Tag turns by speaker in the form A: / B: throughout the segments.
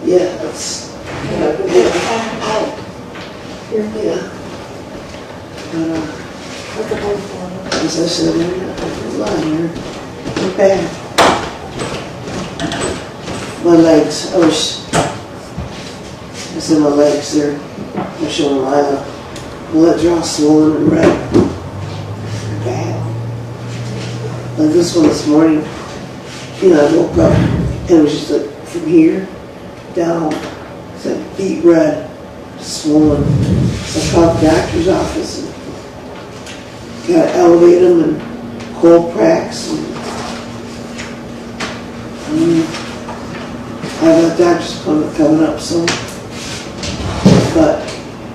A: Yeah, that's,
B: Here.
A: yeah. But,
B: What's the home for?
A: as I said, we're not a lot here. We're bad. My legs, I said my legs, they're showing Lila. My legs are all swollen and red. They're bad. Like this one this morning, I woke up and it was just like from here down, it's like beet red, swollen. So I called the doctor's office and got to elevate them and cold cracks. And I have a doctor's appointment coming up soon. But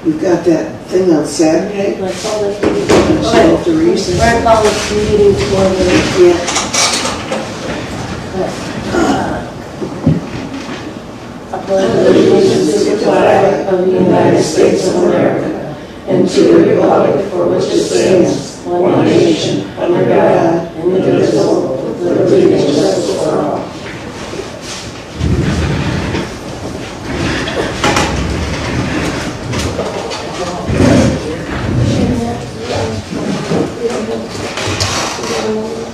A: we've got that thing on Saturday.
B: Let's call this
A: I'm
B: meeting.
A: going to show up the recess.
B: We're going to call this meeting for the,
A: Yeah.
B: I pledge allegiance to the flag of the United States of America and to the republic for which it stands, one nation, under God, indivisible, with liberty and justice for all.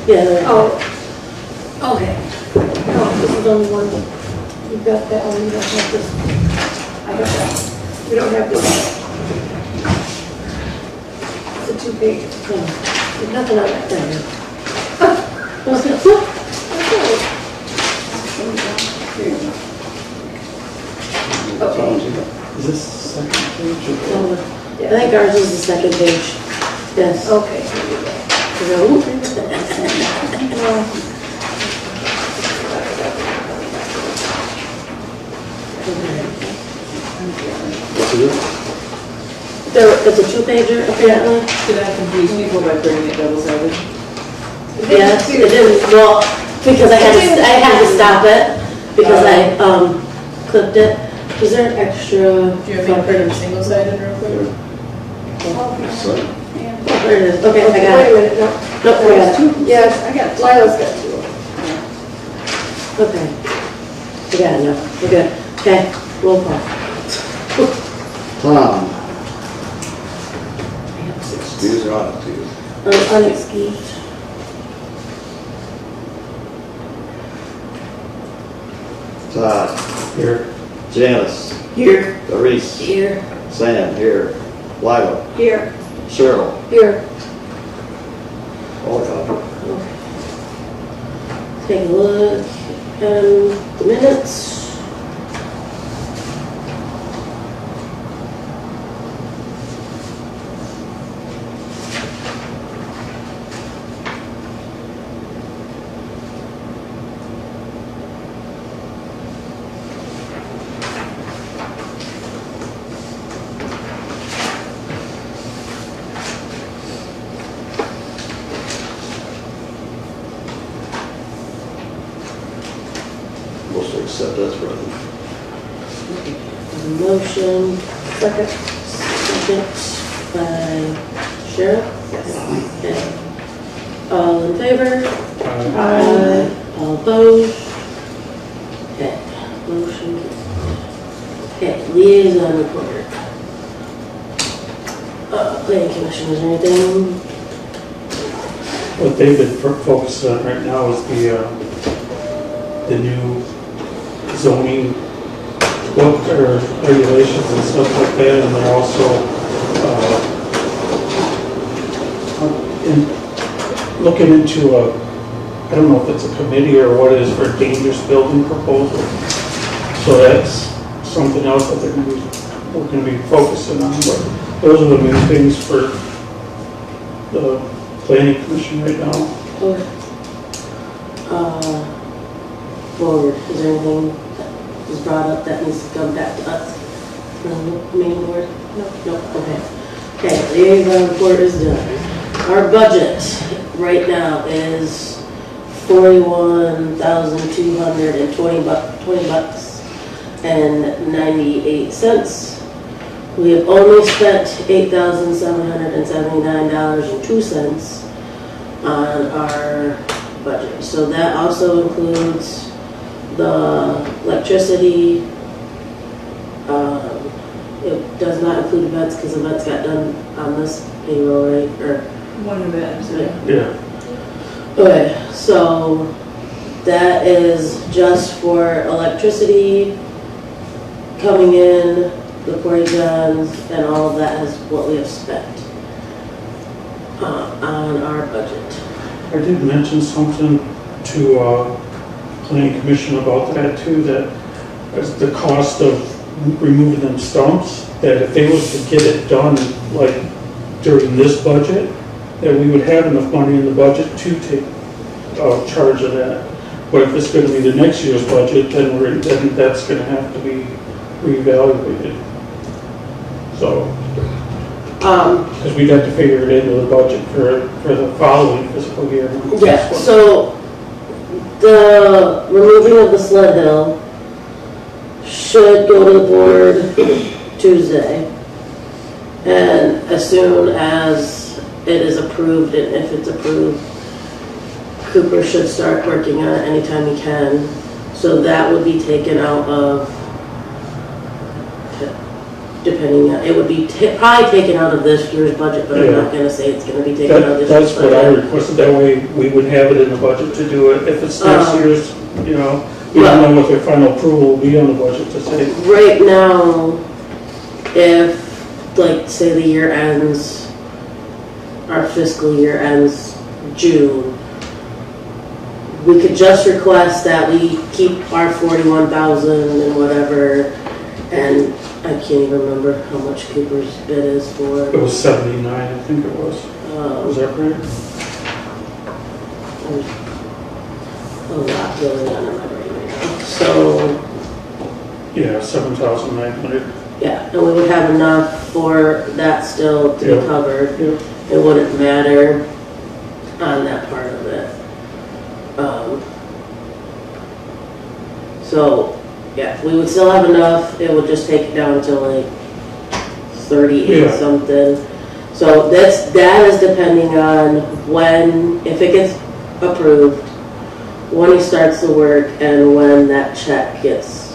C: Yeah.
B: Oh, okay. No, this is only one. You've got that one, you don't have this. I got that. We don't have this. It's a 2-page. There's nothing on that thing. Okay.
D: Is this the second page?
C: I think ours is the second page. Yes.
B: Okay.
C: It's a 2-pager apparently.
E: Did that confuse people by putting it double-sided?
C: Yes, it is. Well, because I had to stop it because I clipped it. Is there an extra?
E: Do you want me to print them single-sided real quick?
C: There it is. Okay, I got
B: Wait a
C: it.
B: minute, no.
C: Nope, I got it.
B: Yes, I got it. Lila's got 2.
C: Okay. We got it now. We're good. Okay, roll call.
D: Tom. Excuse or unexcused?
C: Unexcused.
D: Todd.
F: Here.
D: Janice.
C: Here.
D: Doris.
C: Here.
D: Sam, here. Lila.
B: Here.
D: Cheryl.
B: Here.
D: All gone.
C: Take a look at the minutes.
D: Most to accept as written.
C: Motion,
B: Second.
C: second by Cheryl. Okay. All in favor? Aye. All opposed? Okay, motion. Okay, liaison report. Planning commission, is there anything?
F: What they've been focused on right now is the new zoning book or regulations and stuff like that, and they're also looking into I don't know if it's a committee or what it is for dangerous building proposal. So that's something else that we're going to be focusing on, but those are the main things for the planning commission right now.
C: Forward, is there anything that was brought up that needs to come back to us from the main board? No, okay. Okay, liaison report is done. Our budget right now is $41,220 and 98 cents. We have only spent $8,779.02 on our budget. So that also includes the electricity, does not include events, because events got done on this payroll, right, or,
E: One event, so.
F: Yeah,
C: okay, so that is just for electricity coming in, the porta johns, and all of that is what we have spent on our budget.
F: I did mention something to planning commission about that too, that as the cost of removing them stumps, that if they was to get it done like during this budget, that we would have enough money in the budget to take charge of that. But if it's gonna be the next year's budget, then that's gonna have to be reevaluated. So, because we'd have to figure it into the budget for the following fiscal year.
C: Yeah, so the removing of the sled hill should go to the board Tuesday. And as soon as it is approved, and if it's approved, Cooper should start working on it anytime he can. So that would be taken out of, depending on, it would be probably taken out of this year's budget, but I'm not gonna say it's gonna be taken out of this year's
F: That's what I
C: budget.
F: requested, that way we would have it in the budget to do it. If it's next year's, you know, we
C: well-
F: don't know what their final approval will be on the budget to say.
C: Right now, if, like, say the year ends, our fiscal year ends June, we could just request that we keep our 41,000 and whatever, and I can't even remember how much Cooper's bid is
F: It
C: for.
F: was 79, I think it was. Was that right?
C: There's a lot going on in my brain right now. So,
F: Yeah, 7,900.
C: yeah, and we would have enough for that still to be
F: Yeah.
C: covered.
F: Yeah.
C: It wouldn't matter on that part of it. So, yeah, we would still have enough, it would just take it down to like 38
F: Yeah.
C: something. So that is depending on when, if it gets approved, when he starts the work and when that check gets.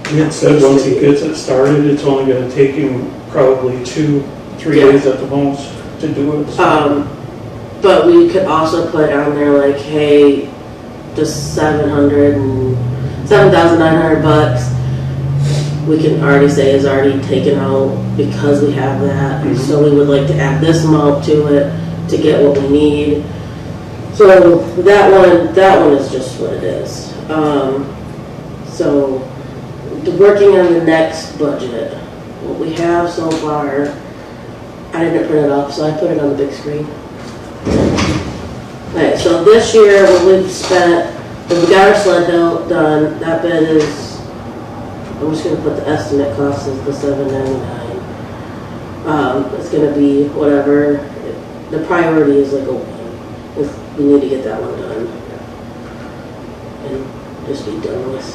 F: He had said once he gets it started, it's only gonna take him probably 2-3
C: Yeah.
F: days at the most to do it. so-
C: But we could also put on there like, hey, just 7,900 bucks. We can already say is already taken out because we have that.
F: Mhm.
C: So we would like to add this amount to it to get what we need. So that one is just what it is. So working on the next budget, what we have so far, I didn't print it off, so I put it on the big screen. Okay, so this year, what we've spent, we got our sled hill done, that bid is, I'm just gonna put the estimate cost as the $799. It's gonna be whatever, the priority is like a win, if we need to get that one done. And just be done with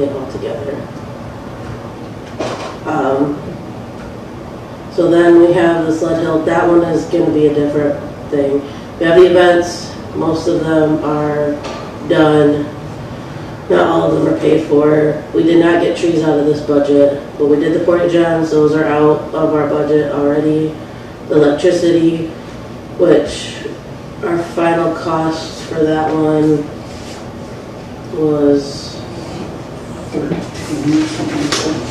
C: it altogether. So then we have the sled hill, that one is gonna be a different thing. We have the events, most of them are done. Not all of them are paid for. We did not get trees out of this budget, but we did the porta johns, those are out of our budget already. The electricity, which our final cost for that one was
F: 13, something like that.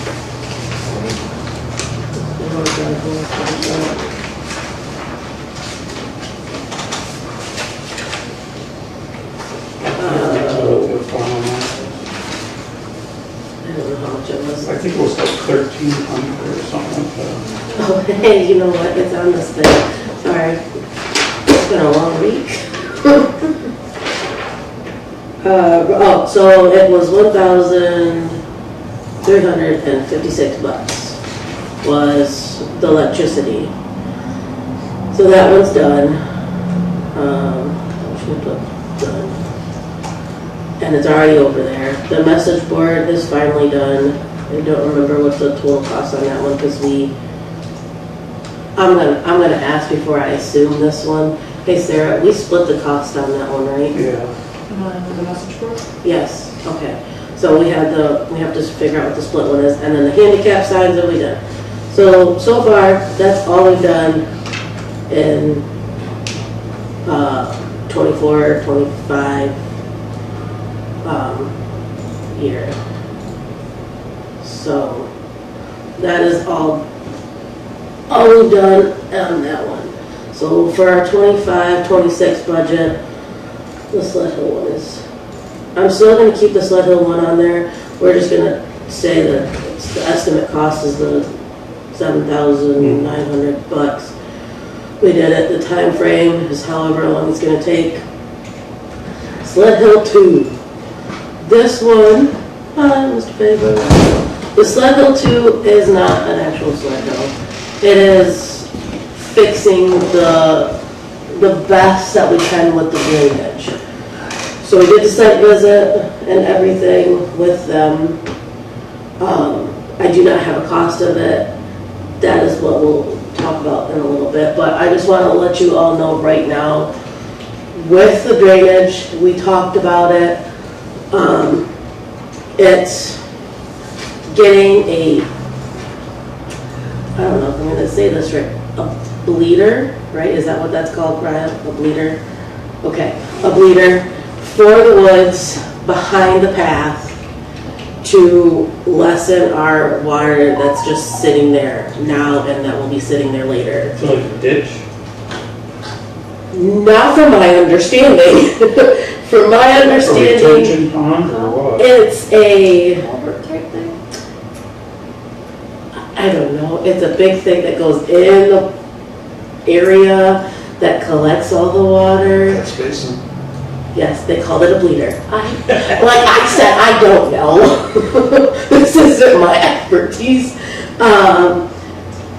C: I don't know how much it was.
F: I think it was like 1,300 or something like that.
C: Oh, hey, you know what? It's on this thing. Sorry. It's been a long week. So it was 1,356 bucks was the electricity. So that one's done. I'm just gonna put done. And it's already over there. The message board is finally done. I don't remember what the total cost on that one because I'm gonna ask before I assume this one. Hey Sarah, we split the cost on that one, right?
F: Yeah.
E: The message board?
C: Yes, okay. So we have to figure out what the split one is, and then the handicap signs that we did. So far, that's all we've done in 24, 25 year. So that is all we've done on that one. So for our 25, 26 budget, the Sled Hill one is, I'm still gonna keep the Sled Hill one on there. We're just gonna say that the estimate cost is the $7,900. We did it, the time frame is however long it's gonna take. Sled Hill 2. This one, hi, Mr. Favor. The Sled Hill 2 is not an actual sled hill. It is fixing the best that we can with the drainage. So we did the site visit and everything with them. I do not have a cost of it. That is what we'll talk about in a little bit, but I just want to let you all know right now, with the drainage, we talked about it. It's getting a, I don't know if I'm going to say this right, a bleeder, right? Is that what that's called, Brian? A bleeder? Okay, a bleeder for the woods behind the path to lessen our water that's just sitting there now and that will be sitting there later.
F: So like a ditch?
C: Not from my understanding. From my
F: A
C: understanding,
F: retention pond or what?
C: it's a,
B: Culvert type thing?
C: I don't know, it's a big thing that goes in the area that collects all the water.
D: Catch basin.
C: Yes, they called it a bleeder. Like I said, I don't know. This isn't my expertise. And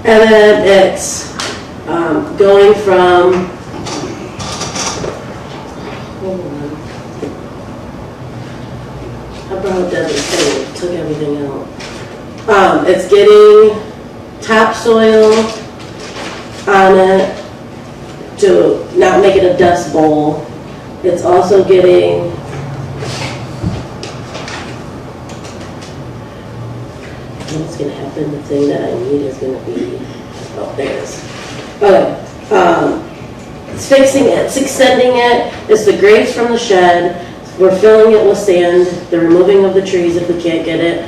C: then it's going from, hold on. I brought Devin's thing, took everything out. It's getting topsoil on it to not make it a dust bowl. It's also getting, what's going to happen, the thing that I need is going to be, oh, there it is. Okay, it's fixing it, it's extending it, it's the grates from the shed, we're filling it with sand, the removing of the trees if we can't get it.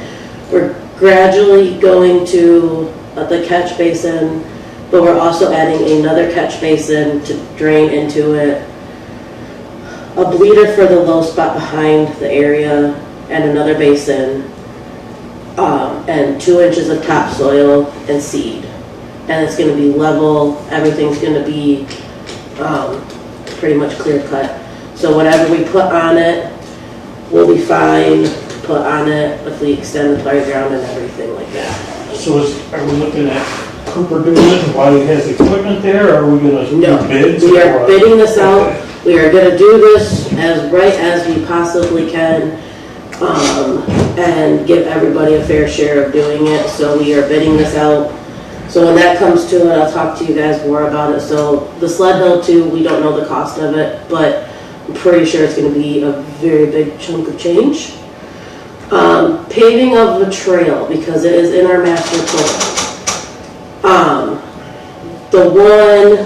C: We're gradually going to the catch basin, but we're also adding another catch basin to drain into it. A bleeder for the low spot behind the area, and another basin, and 2 inches of topsoil and seed. And it's gonna be level, everything's gonna be pretty much clear cut. So whatever we put on it will be fine, put on it if we extend the playground and everything like that.
F: So are we looking at Cooper doing it while he has equipment there, or are we gonna do
C: No,
F: bids?
C: we
F: or
C: are
F: what?
C: bidding this out.
F: Okay.
C: We are gonna do this as right as we possibly can, and give everybody a fair share of doing it, so we are bidding this out. So when that comes to it, I'll talk to you guys more about it. So the Sled Hill 2, we don't know the cost of it, but I'm pretty sure it's gonna be a very big chunk of change. Paving of the trail, because it is in our master plan. The one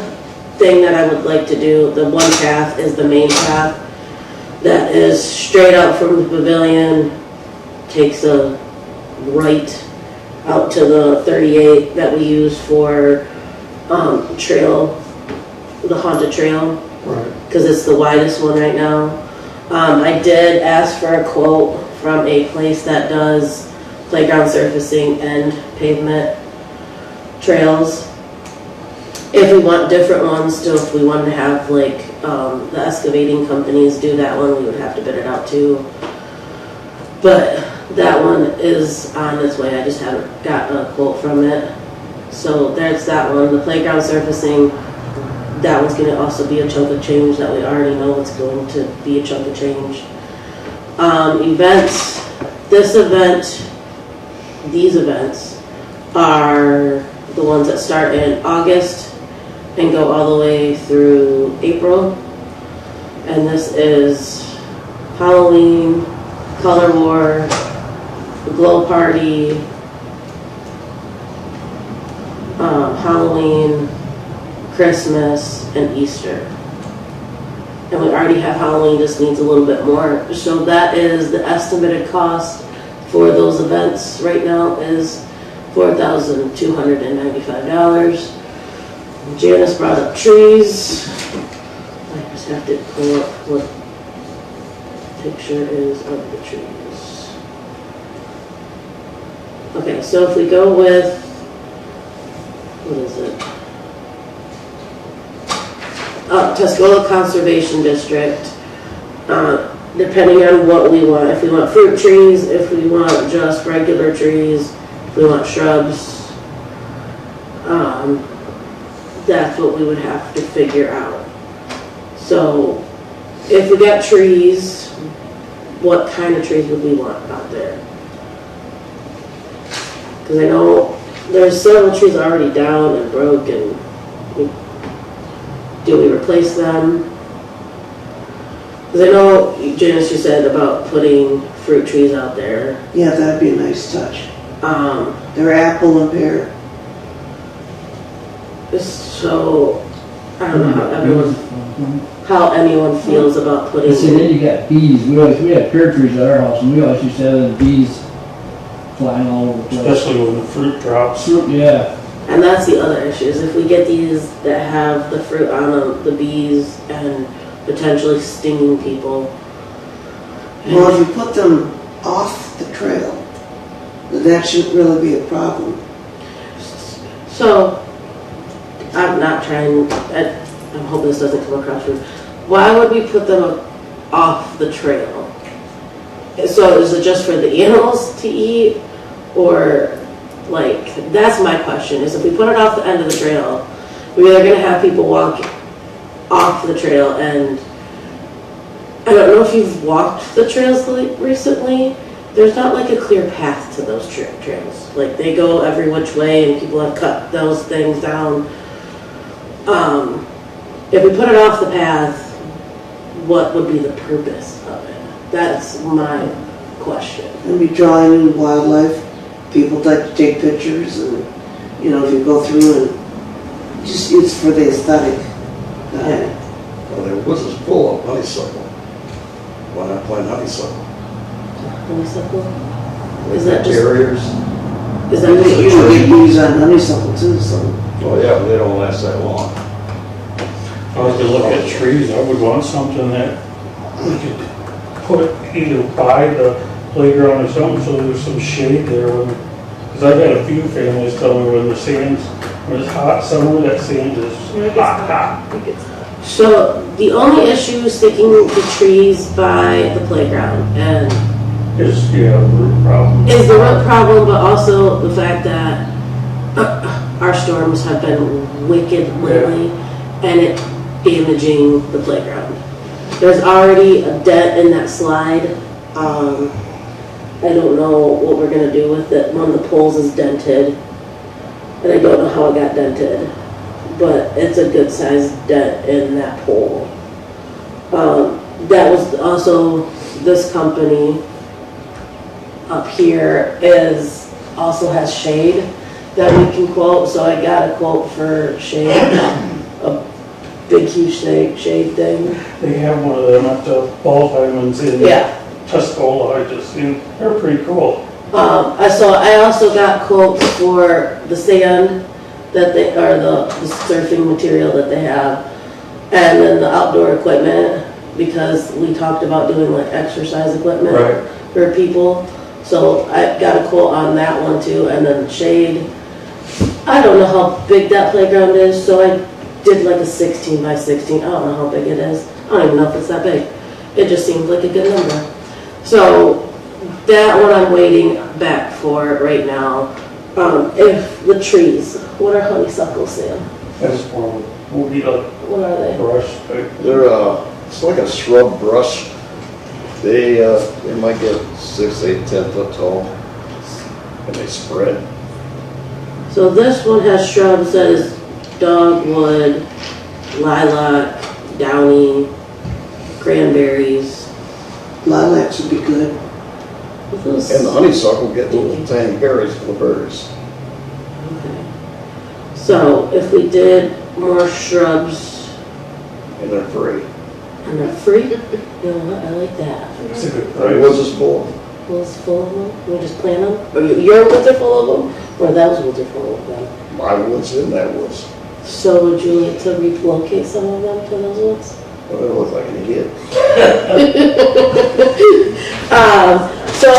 C: thing that I would like to do, the one path is the main path that is straight out from the pavilion, takes a right out to the 38 that we use for trail, the haunted trail,
F: Right.
C: because it's the widest one right now. I did ask for a quote from a place that does playground surfacing and pavement trails. If we want different ones too, if we wanted to have like the excavating companies do that one, we would have to bid it out too. But that one is on its way. I just haven't got a quote from it. So there's that one. The playground surfacing, that one's going to also be a chunk of change that we already know it's going to be a chunk of change. Events, this event, these events are the ones that start in August and go all the way through April. And this is Halloween, Color War, the Glow Party, Halloween, Christmas, and Easter. And we already have Halloween, just needs a little bit more. So that is the estimated cost for those events right now is $4,295. Janice brought up trees. I just have to pull up what picture is of the trees. Okay, so if we go with, what is it? Tuscola Conservation District, depending on what we want. If we want fruit trees, if we want just regular trees, if we want shrubs, that's what we would have to figure out. So if we got trees, what kind of trees would we want out there? Because I know there's several trees already down and broke, and do we replace them? Because I know, Janice, you said about putting fruit trees out there.
A: Yeah, that'd be a nice touch. They're apple and pear.
C: So, I don't know how anyone feels about putting.
G: See, then you got bees. We had pear trees at our house, and we always used to have the bees flying all over the place.
F: Especially when the fruit drops.
G: Yeah.
C: And that's the other issue, is if we get these that have the fruit on them, the bees, and potentially stinging people.
A: Well, if you put them off the trail, then that shouldn't really be a problem.
C: So, I'm not trying, I'm hoping this doesn't come across rude. Why would we put them off the trail? So is it just for the animals to eat? Or, like, that's my question, is if we put it off the end of the trail, we're either gonna have people walk off the trail, and I don't know if you've walked the trails recently, there's not like a clear path to those trails. Like, they go every which way, and people have cut those things down. If we put it off the path, what would be the purpose of it? That's my question.
A: And be drawing in wildlife. People like to take pictures, and you know, if you go through and just it's for the aesthetic.
D: Well, there was this full of honeysuckle. Why not plant honeysuckle?
C: Honeysuckle?
D: Like
C: Is that just-
D: barriers?
C: Is that
A: You
C: what
A: usually get bees on honeysuckle too, so.
D: Oh yeah, but they don't last that long.
F: If I was to look at trees, I would want something that we could put either by the playground or something, so there's some shade there. Because I've had a few families tell me when it's hot summer, that sand is hot.
C: So the only issue sticking the trees by the playground and
F: Is, root problem.
C: is the root problem, but also the fact that our storms have been wicked lately, and it damaging the playground. There's already a dent in that slide. I don't know what we're gonna do with it. One of the poles is dented, and I don't know how it got dented, but it's a good sized dent in that pole. That was also, this company up here also has shade that we can quote, so I got a quote for shade, a big huge shade thing.
F: They have one of them at the ball diamonds in
C: Yeah.
F: Tuscola, I just seen, they're pretty cool.
C: I also got quotes for the sand that they, or the surfing material that they have, and then the outdoor equipment, because we talked about doing like exercise equipment
F: Right.
C: for people. So I got a quote on that one too, and then shade. I don't know how big that playground is, so I did like a 16 by 16. I don't know how big it is. I don't even know if it's that big. It just seemed like a good number. So that one I'm waiting back for right now. If the trees, what are honeysuckles, Sam?
F: That's more, will be like
C: What are they?
F: brush, like,
D: They're it's like a shrub brush. They might get 6, 8, 10 foot tall, and they spread.
C: So this one has shrubs that is dogwood, lilac, downy, cranberries.
A: Lilacs would be good.
C: With those-
D: And the honeysuckle get little tiny berries full of berries.
C: Okay. So if we did more shrubs
D: And they're free.
C: and they're free, you know what, I like that.
F: It's a good
D: It
F: price.
D: was just full.
C: Woods full of them, we just plant them? Or your woods are full of them, or those woods are full of them?
D: My woods in that woods.
C: So would you like to relocate some of them to those woods?
D: Well, it looked like an idiot.
C: So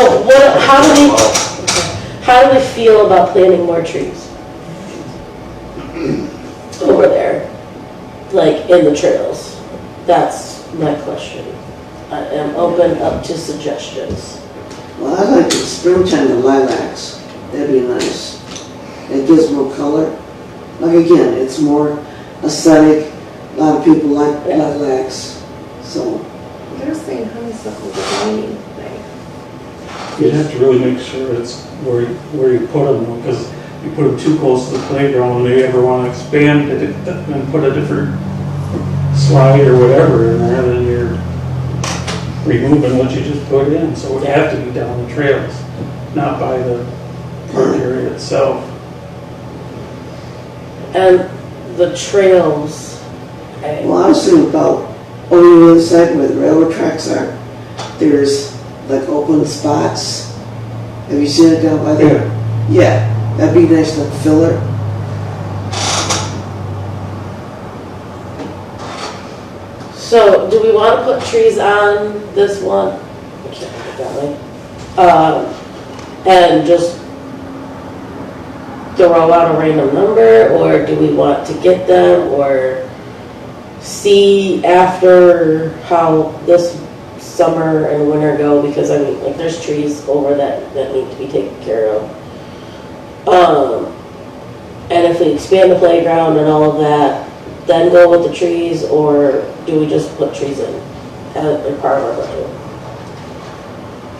C: how do we feel about planting more trees? Over there, like in the trails? That's my question. I am open up to suggestions.
A: Well, I like the springtime, the lilacs. That'd be nice. It gives more color. Like again, it's more aesthetic. A lot of people like lilacs. So,
B: They're saying honeysuckle is a green thing.
F: You'd have to really make sure it's where you put them, because if you put them too close to the playground, maybe ever want to expand it and put a different slide or whatever in there, then you're removing what you just put in, so it would have to be down the trails, not by the park area itself.
C: And the trails, okay.
A: well, I was thinking about on the other side where the railroad tracks are. There's like open spots. Have you seen it down by there? Yeah, that'd be nice, like filler.
C: So do we want to put trees on this one? I can't put it that way. And just throw out a random number, or do we want to get them, or see after how this summer and winter go? Because I mean, like, there's trees over that need to be taken care of. And if we expand the playground and all of that, then go with the trees, or do we just put trees in as part of our budget?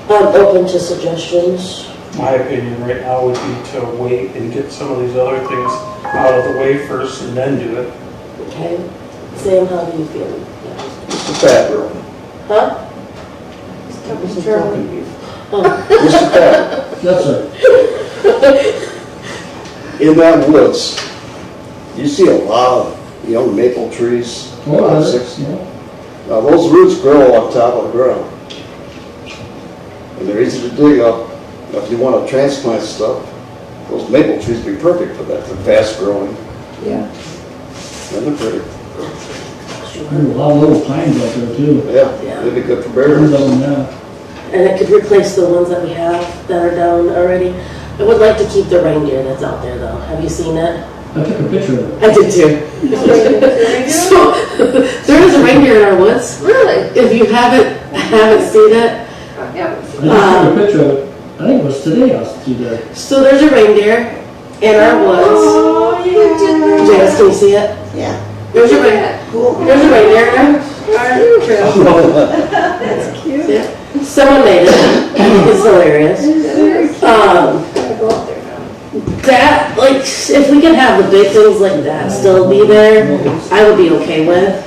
C: I'm open to suggestions.
F: My opinion right now would be to wait and get some of these other things out of the way first and then do it.
C: Okay, Sam, how do you feel?
D: Mr. Fat Girl.
C: Huh?
B: Mr. Charlie.
C: Oh,
D: Mr. Fat.
G: Yes, sir.
D: In that woods, you see a lot of young maple trees.
G: Oh,
D: about
G: is it?
D: 6.
G: Yeah.
D: Now, those roots grow on top of the ground. And they're easy to dig up. Now, if you want to transplant stuff, those maple trees would be perfect for that. They're fast growing
B: Yeah.
D: and they're pretty.
G: There's a lot of little pines out there too.
D: Yeah,
C: Yeah.
D: they'd be good for
G: Tons
D: berries.
G: of them, yeah.
C: and it could replace the ones that we have that are down already. I would like to keep the reindeer that's out there though. Have you seen it?
G: I took a picture of it.
C: I did too. So, there is a reindeer in our woods.
B: Really?
C: If you haven't seen it,
B: Yeah.
G: I just took a picture of it. I think it was today I see that.
C: so there's a reindeer in our woods.
B: Oh, you did that.
C: Janice, can you see it?
A: Yeah,
C: There's a reindeer.
A: cool.
C: There's a reindeer in our trail.
B: That's cute.
C: See it? Someone made it. It's hilarious.
B: Gotta go up there now.
C: That, like, if we could have the big things like that still be there, I would be okay with.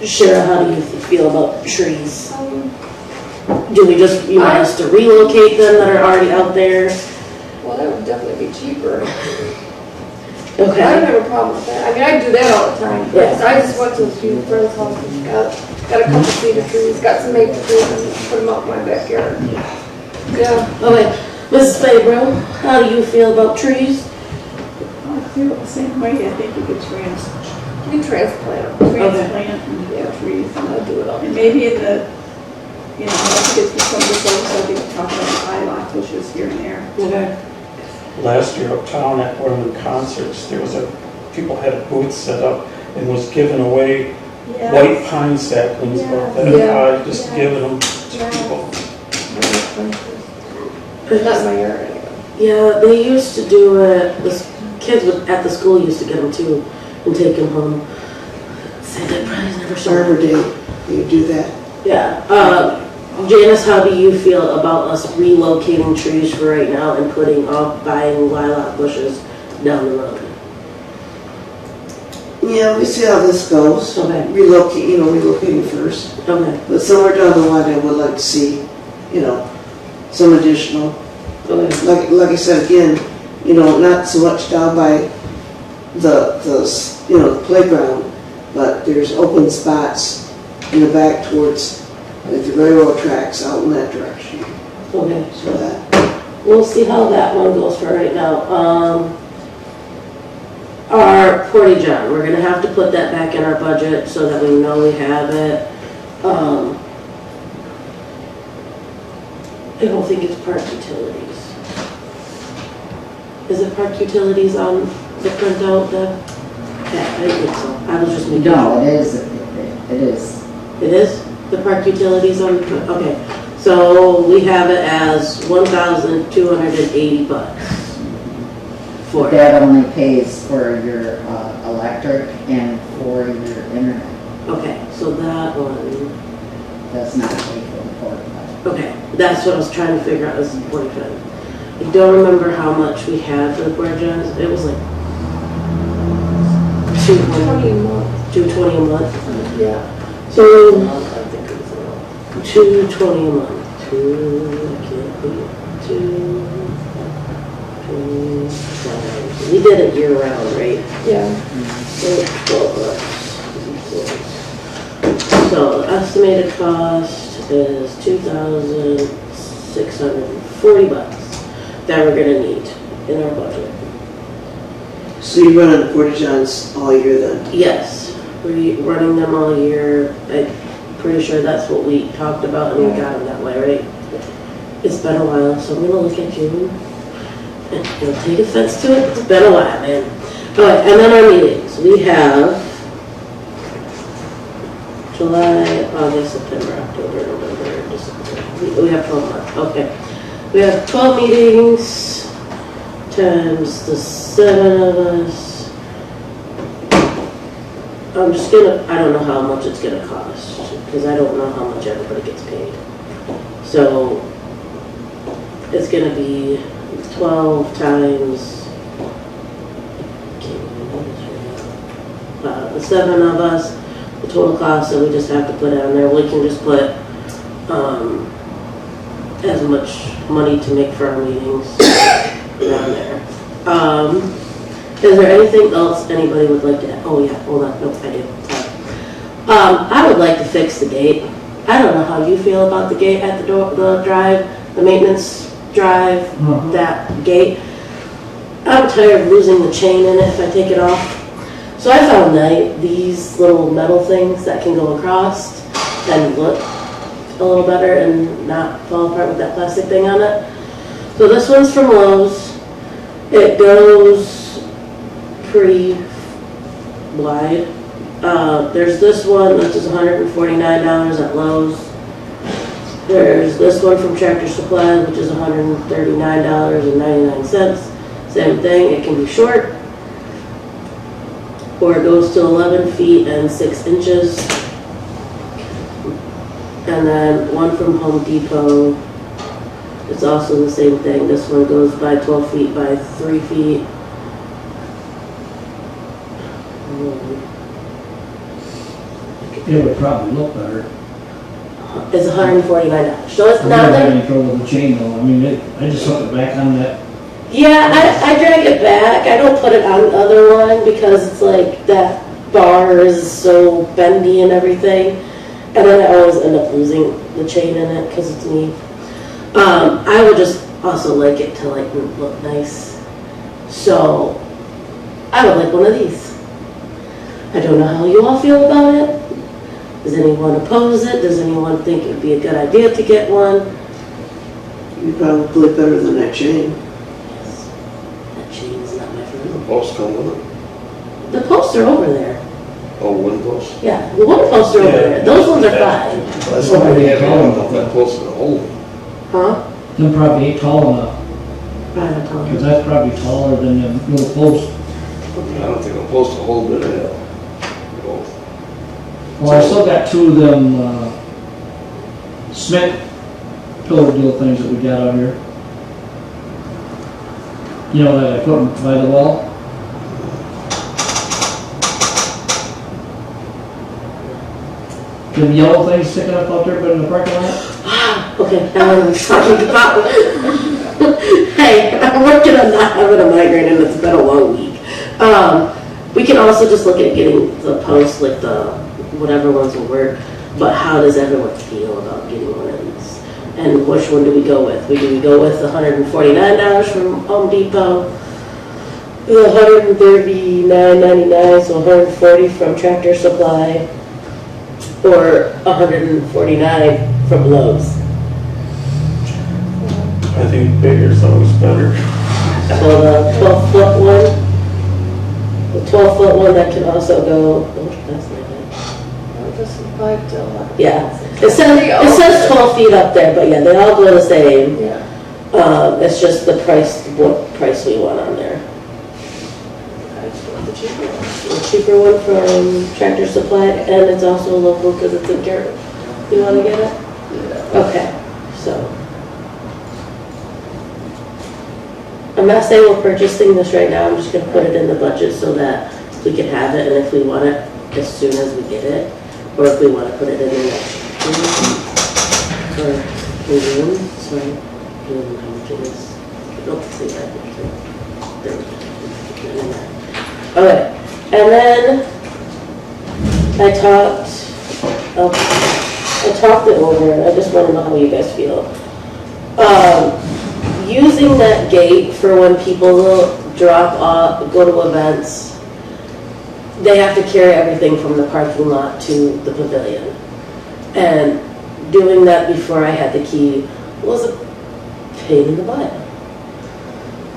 C: Shara, how do you feel about trees? Do we just, you want us to relocate them that are already out there?
B: Well, that would definitely be cheaper. I don't
C: Okay.
B: have a problem with that. I mean, I do that all the time.
C: Yeah.
B: I just went to a few friends' houses, got a couple cedar trees, got some maple trees, and put them out in my backyard. Yeah.
C: Okay, Mrs. Fabro, how do you feel about trees?
E: I feel the same way. I think you could
B: You transplant them.
E: transplant and
B: Yeah.
E: trees.
B: I do it all.
E: And maybe in the, you know, once it gets to some of this other stuff, we can talk about lilac bushes here and there.
C: Okay.
F: Last year uptown at one of the concerts, people had a booth set up and was giving away white pine saplings about that
B: Yeah.
F: high, just giving them to people.
B: Not in my yard anyway.
C: Yeah, they used to do it, kids at the school used to get them too and take them home. Say that probably never saw
A: Arbor Day, you do that.
C: Yeah, Janice, how do you feel about us relocating trees for right now and buying lilac bushes down the road?
A: Yeah, we see how this goes.
C: Okay.
A: Relocating first.
C: Okay,
A: But somewhere down the line, I would like to see, some additional.
C: okay,
A: Like I said again, not so much down by the playground, but there's open spots in the back towards like the railroad tracks out in that direction.
C: okay.
A: So that,
C: We'll see how that one goes for right now. Our portage on, we're gonna have to put that back in our budget so that we know we have it. I don't think it's park utilities. Is it park utilities on the printout, Deb? Yeah, I think so. I was just making
H: No,
C: sure.
H: it is, it is.
C: It is? The park utilities on, okay. So we have it as $1,280 for it.
H: That only pays for your electric and for your internet.
C: Okay, so that one,
H: Does not pay for the port.
C: okay, that's what I was trying to figure out, is 45. I don't remember how much we had for the porta johns. It was like 220 a month. 220 a month.
E: Yeah.
C: So 220 a month. I can't beat 225. We did it year round, right?
E: Yeah.
C: So 12 bucks. So the estimated cost is $2,640 that we're gonna need in our budget.
A: so you run on the porta-johns all year then?
C: Yes, we're running them all year. I'm pretty sure that's what we talked about and we got them that way, right? It's been a while, so I'm gonna look at you and you'll take offense to it. It's been a while, man. All right, and then our meetings. We have July, August, September, October, November, December. We have 12 months, okay. We have 12 meetings times the 7 of us. I don't know how much it's gonna cost, because I don't know how much everybody gets paid. So, it's gonna be 12 times, the 7 of us, the total cost that we just have to put on there. We can just put, as much money to make for our meetings down there. Is there anything else anybody would like to add? Oh yeah, hold on, nope, I do. Sorry. I would like to fix the gate. I don't know how you feel about the gate at the drive, the maintenance drive, that gate. I'm tired of losing the chain in it if I take it off. So I found these little metal things that can go across and look a little better and not fall apart with that plastic thing on it. So this one's from Lowe's. It goes pretty wide. There's this one, which is $149 at Lowe's. There's this one from Tractor Supply, which is $139.99. Same thing, it can be short, or it goes to 11 feet and 6 inches. And then one from Home Depot, it's also the same thing. This one goes by 12 feet by 3 feet.
G: It would probably look better.
C: It's $149. So it's
G: I'm
C: not
G: not
C: like,
G: having trouble with the chain though. I mean, I just hooked it back on that.
C: yeah, I drag it back. I don't put it on the other one because it's like that bar is so bendy and everything. And then I always end up losing the chain in it because it's me. I would just also like it to like look nice. So I would like one of these. I don't know how you all feel about it. Does anyone oppose it? Does anyone think it would be a good idea to get one?
A: You're probably better than that chain.
C: Yes. That chain is not my friend.
D: The posts come with it.
C: The posts are over there.
D: Oh, wooden posts?
C: Yeah, the one posts are over there. Those ones are fine.
D: That's what I had on, that post is old.
C: Huh?
G: Them probably ain't tall enough,
C: I don't know.
G: because that's probably taller than the little post.
D: I don't think a post will hold it in.
G: Well, I still got 2 of them, cement pillar deal things that we got out here. You know, that I put by the wall. Them yellow things sticking up out there, but in the parking lot?
C: Okay, I don't know what I'm talking about. Hey, I'm working on not having a migraine and it's been a long week. We can also just look at getting the posts, like the, whatever ones will work, but how does everyone feel about getting one of these? And which one do we go with? Do we go with the $149 from Home Depot? The $139.99, so $140 from Tractor Supply, or $149 from Lowe's.
F: I think bigger's always better.
C: So the 12-foot one, the 12-foot one that can also go, oh, that's not bad. Yeah, it says 12 feet up there, but yeah, they all go the same. It's just the price, what price we want on there. The cheaper one from Tractor Supply, and it's also local because it's in Carroll. You want to get it? Okay, so. I'm not saying we're purchasing this right now, I'm just gonna put it in the budget so that we can have it, and if we want it as soon as we get it, or if we want to put it in the next June, sorry, June, how much it is? Nope, see that. Okay, and then I talked it over, and I just want to know how you guys feel. Using that gate for when people drop off, go to events, they have to carry everything from the parking lot to the pavilion. And doing that before I had the key was a pain in the butt.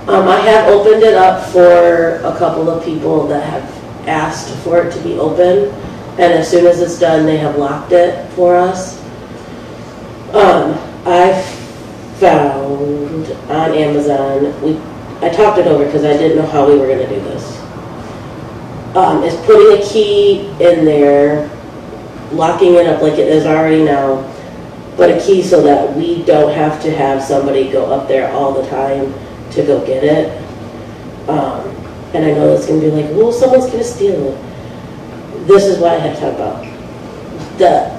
C: I have opened it up for a couple of people that have asked for it to be open, and as soon as it's done, they have locked it for us. I found on Amazon, I talked it over because I didn't know how we were going to do this. Is putting a key in there, locking it up like it is already now, but a key so that we don't have to have somebody go up there all the time to go get it. And I know it's going to be like, well, someone's going to steal it. This is what I had talked about. The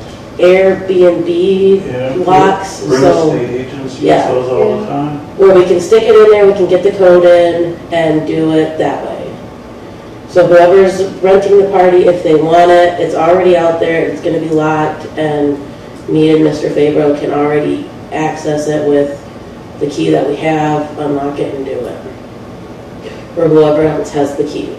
C: Airbnb locks.
F: Real estate agents use those all the time.
C: Where we can stick it in there, we can get the code in and do it that way. So whoever's renting the party, if they want it, it's already out there, it's going to be locked, and me and Mr. Fabro can already access it with the key that we have, unlock it and do it. Or whoever else has the key.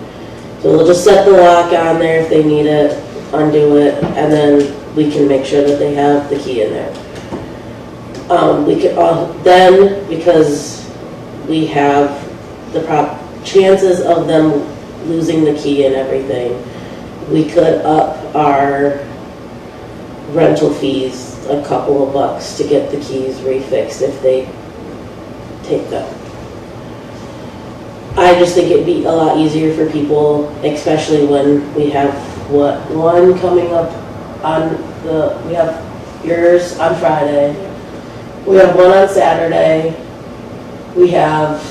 C: So we'll just set the lock on there if they need it, undo it, and then we can make sure that they have the key in there. We could then, because we have the chances of them losing the key and everything, we could up our rental fees a couple of bucks to get the keys refixed if they take them. I just think it'd be a lot easier for people, especially when we have one coming up on we have yours on Friday. We have one on Saturday. We have,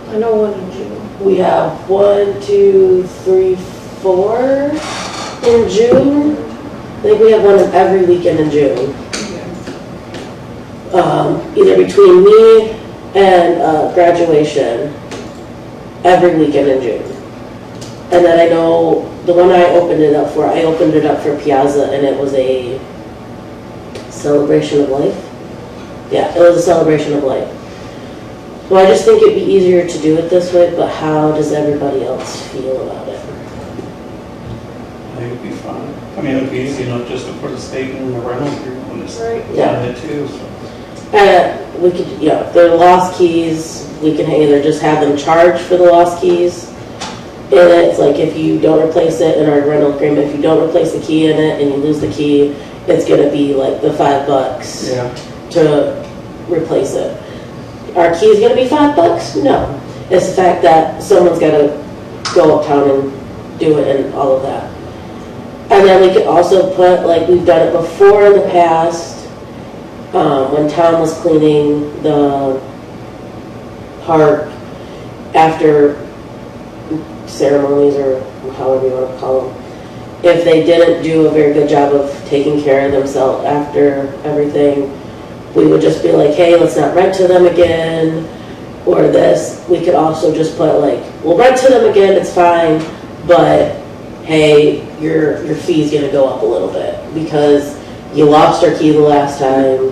B: I know one in June.
C: we have 1, 2, 3, 4 in June. I think we have one every weekend in June. Either between me and graduation, every weekend in June. And then I know the one I opened it up for Piazza, and it was a celebration of life. Yeah, it was a celebration of life. So I just think it'd be easier to do it this way, but how does everybody else feel about it?
F: I think it'd be fine. I mean, it'd be easy enough just to put a stake in the rental agreement when it's
B: Right.
C: Yeah.
F: on it too, so.
C: We could, if they're lost keys, we can either just have them charge for the lost keys. And it's like if you don't replace it in our rental agreement, if you don't replace the key in it and you lose the key, it's gonna be like the $5 to replace it. Our key is gonna be $5? No. It's the fact that someone's gotta go uptown and do it and all of that. And then we could also put, like we've done it before in the past, when Tom was cleaning the park after ceremonies or however you want to call them, if they didn't do a very good job of taking care of themselves after everything, we would just be like, hey, let's not rent to them again, or this. We could also just put like, we'll rent to them again, it's fine, but hey, your fee's gonna go up a little bit because you lost our key the last time.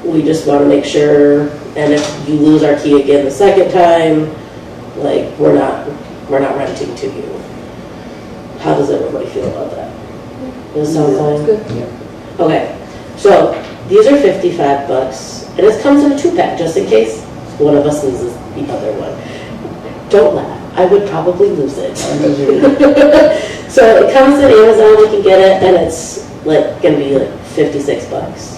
C: We just wanna make sure, and if you lose our key again the second time, like, we're not renting to you. How does everybody feel about that? Does that sound fine?
B: Good.
C: Okay, so these are $55, and it comes in a 2-pack, just in case one of us loses the other one. Don't laugh, I would probably lose it. So it comes in Amazon, we can get it, and it's like gonna be like $56.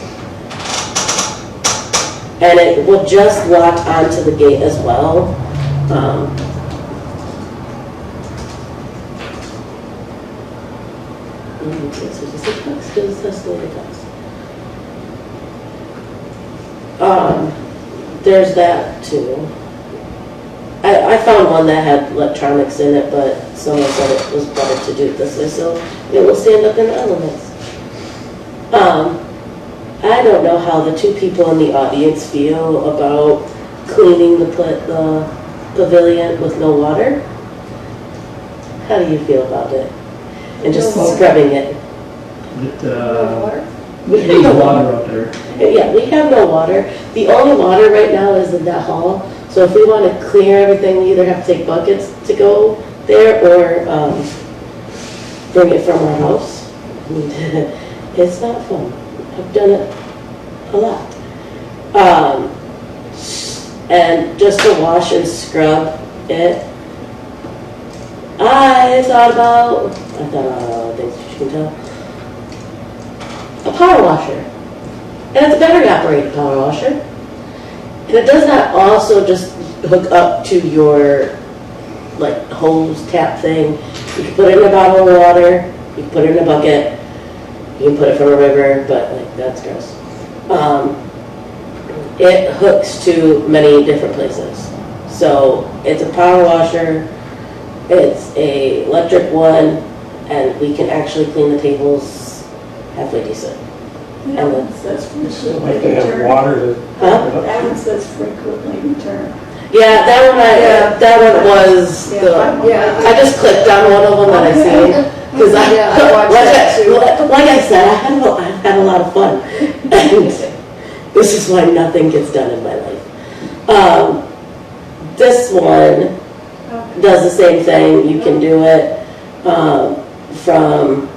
C: And it will just lock onto the gate as well. It's $56 because that's the way it costs. There's that too. I found one that had electronics in it, but someone said it was better to do it this way, so it will stand up in the elements. I don't know how the two people in the audience feel about cleaning the pavilion with no water. How do you feel about it? And just scrubbing it.
G: We need water out there.
C: Yeah, we have no water. The only water right now is in that hall. So if we want to clear everything, we either have to take buckets to go there or bring it from our house. It's not fun. I've done it a lot. And just to wash and scrub it, I thought about things you can tell. A power washer. And it's a battery operated power washer. And it does not also just hook up to your like hose tap thing. You can put it in a bottle of water, you can put it in a bucket, you can put it from a river, but like that's gross. It hooks to many different places. So it's a power washer, it's a electric one, and we can actually clean the tables halfway decent.
E: That one says frequently
F: Like they have
E: return.
F: water to.
C: Huh?
E: That one says frequently return.
C: Yeah, that one was the, I just clicked on one of them that I seen. Because
B: Yeah, I watched that too.
C: like I said, I've had a lot of fun. And this is why nothing gets done in my life. This one does the same thing. You can do it from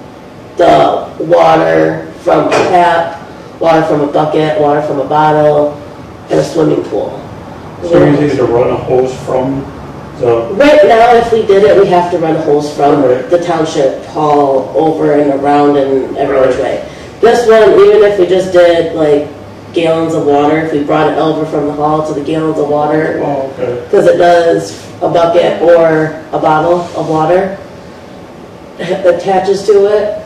C: the water from a tap, water from a bucket, water from a bottle, and a swimming pool.
F: So we need to run a hose from the,
C: Right now, if we did it, we have to run a hose from
F: Right.
C: the township hall over and around and every which
F: Right.
C: way. This one, even if we just did like gallons of water, if we brought it over from the hall to the gallons of water,
F: oh, okay.
C: because it does a bucket or a bottle of water attaches to it,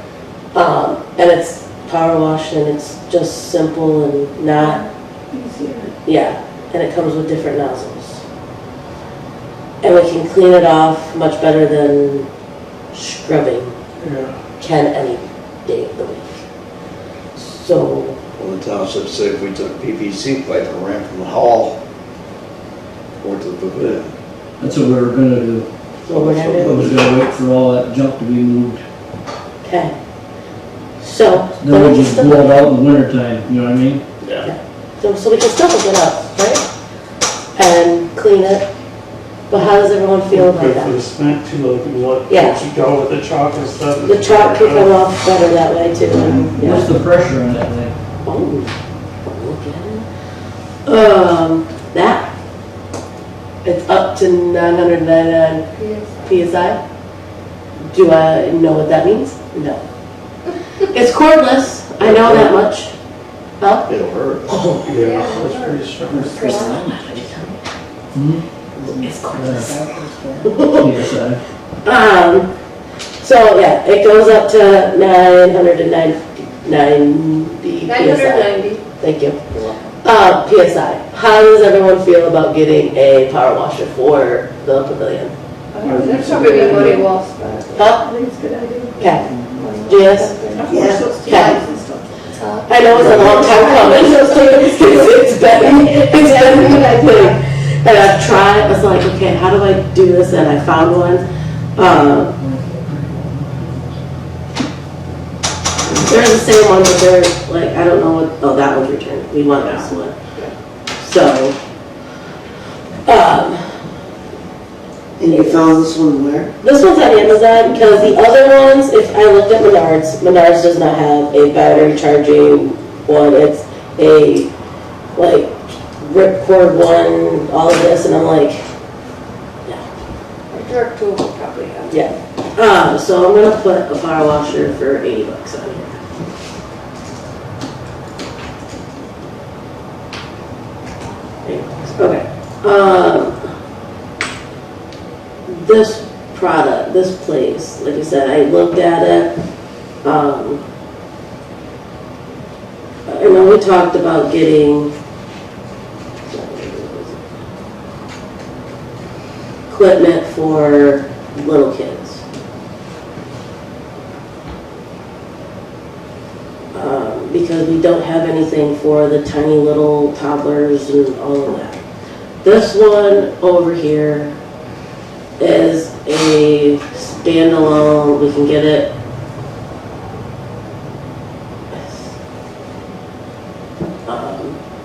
C: and it's power wash and it's just simple and not,
E: Easier.
C: yeah, and it comes with different nozzles. And we can clean it off much better than scrubbing
F: Yeah.
C: can any day of the week. So,
D: Well, the township said if we took PVC pipe and ran from the hall over to the pavilion.
G: That's what we were gonna do.
C: what we're gonna
G: I
C: do,
G: was gonna wait for all that junk to be moved.
C: okay. So,
G: Then we just blow it out in the winter time, you know what I mean?
D: Yeah.
C: so we can still hook it up, right? And clean it. But how does everyone feel about
F: Good for
C: that?
F: the cement too, like you let
C: Yeah.
F: you go with the chalk and stuff.
C: The chalk can come off better that way too. Yeah.
G: What's the pressure on that thing?
C: Oh, look at it. That. It's up to 999 PSI. Do I know what that means? No. It's cordless, I know that much. Huh?
D: It'll hurt.
C: Oh,
F: Yeah, that's pretty strong.
G: Hmm?
C: it's cordless.
G: PSI.
C: So yeah, it goes up to 990 PSI.
B: 990.
C: Thank you. PSI. How does everyone feel about getting a power washer for the pavilion?
E: That's probably be money well spent.
C: Huh?
E: I think it's a good idea.
C: Okay. Yes.
A: Yeah.
E: Yeah. And stuff.
C: I know it's a long time coming. It's been, I think. And I've tried, I was like, okay, how do I do this? And I found one. They're the same one, but they're like, I don't know what, oh, that one's returned. We want this one. So,
A: And you found this one where?
C: this one's on Amazon because the other ones, if I looked at Menards does not have a battery charging one. It's a, like, ripcord one, all of this, and I'm like,
E: Our dark tool will probably have.
C: yeah. So I'm gonna put a power washer for $80 on here. $80. Okay. This product, this place, like I said, I looked at it. I know we talked about getting equipment for little kids. Because we don't have anything for the tiny little toddlers and all of that. This one over here is a standalone, we can get it.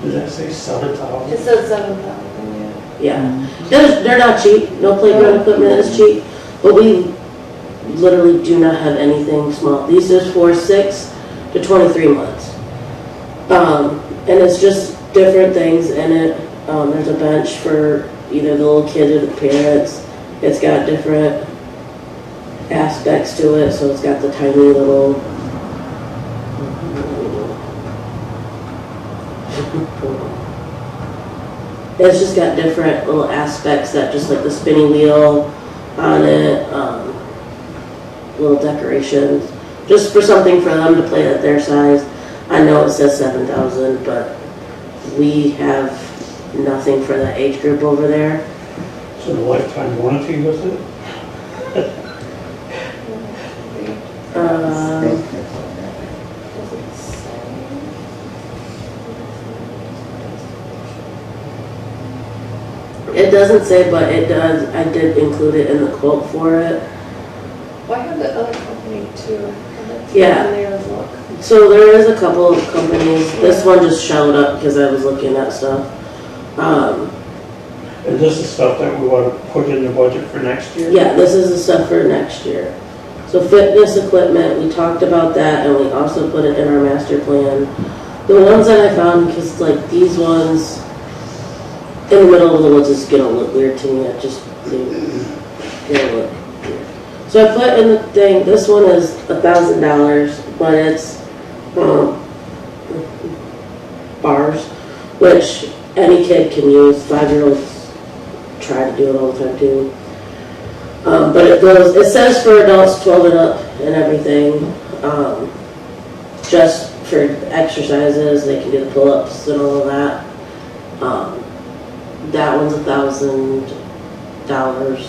F: Did that say 7,000?
B: It says 7,000, yeah.
C: Yeah, they're not cheap, no playground equipment is cheap, but we literally do not have anything small. These is for 6 to 23 months. And it's just different things in it. There's a bench for either the little kid or the parents. It's got different aspects to it, so it's got the tiny little it's just got different little aspects that just like the spinning wheel on it, little decorations, just for something for them to play at their size. I know it says 7,000, but we have nothing for that age group over there.
F: So the lifetime warranty with it?
C: It doesn't say, but it does. I did include it in the quote for it.
B: Well, I have the other company too. And that's
C: Yeah.
B: on there as well.
C: So there is a couple of companies. This one just showed up because I was looking at stuff.
F: And this is stuff that we want to put in the budget for next year?
C: Yeah, this is the stuff for next year. So fitness equipment, we talked about that, and we also put it in our master plan. The ones that I found, because like these ones in the middle of the woods is gonna look weird to me. It just they look weird. So I put in the thing. This one is $1,000, but it's bars, which any kid can use. 5-year-olds try to do it all the time too. But it says for adults 12 and up and everything. Just for exercises, they can do the pull-ups and all of that. That one's $1,000.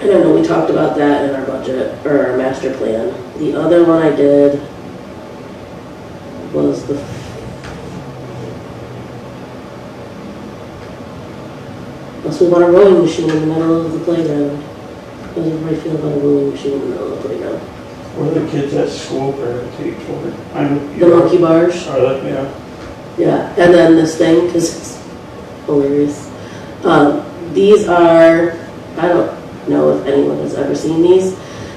C: I don't know, we talked about that in our budget, or our master plan. The other one I did was the unless we want a rowing machine in the middle of the playground. How does everybody feel about a rowing machine in the middle of the playground?
F: What do the kids at school gravitate toward?
C: The monkey bars.
F: Are that, yeah.
C: Yeah, and then this thing, because it's hilarious. These are, I don't know if anyone has ever seen these.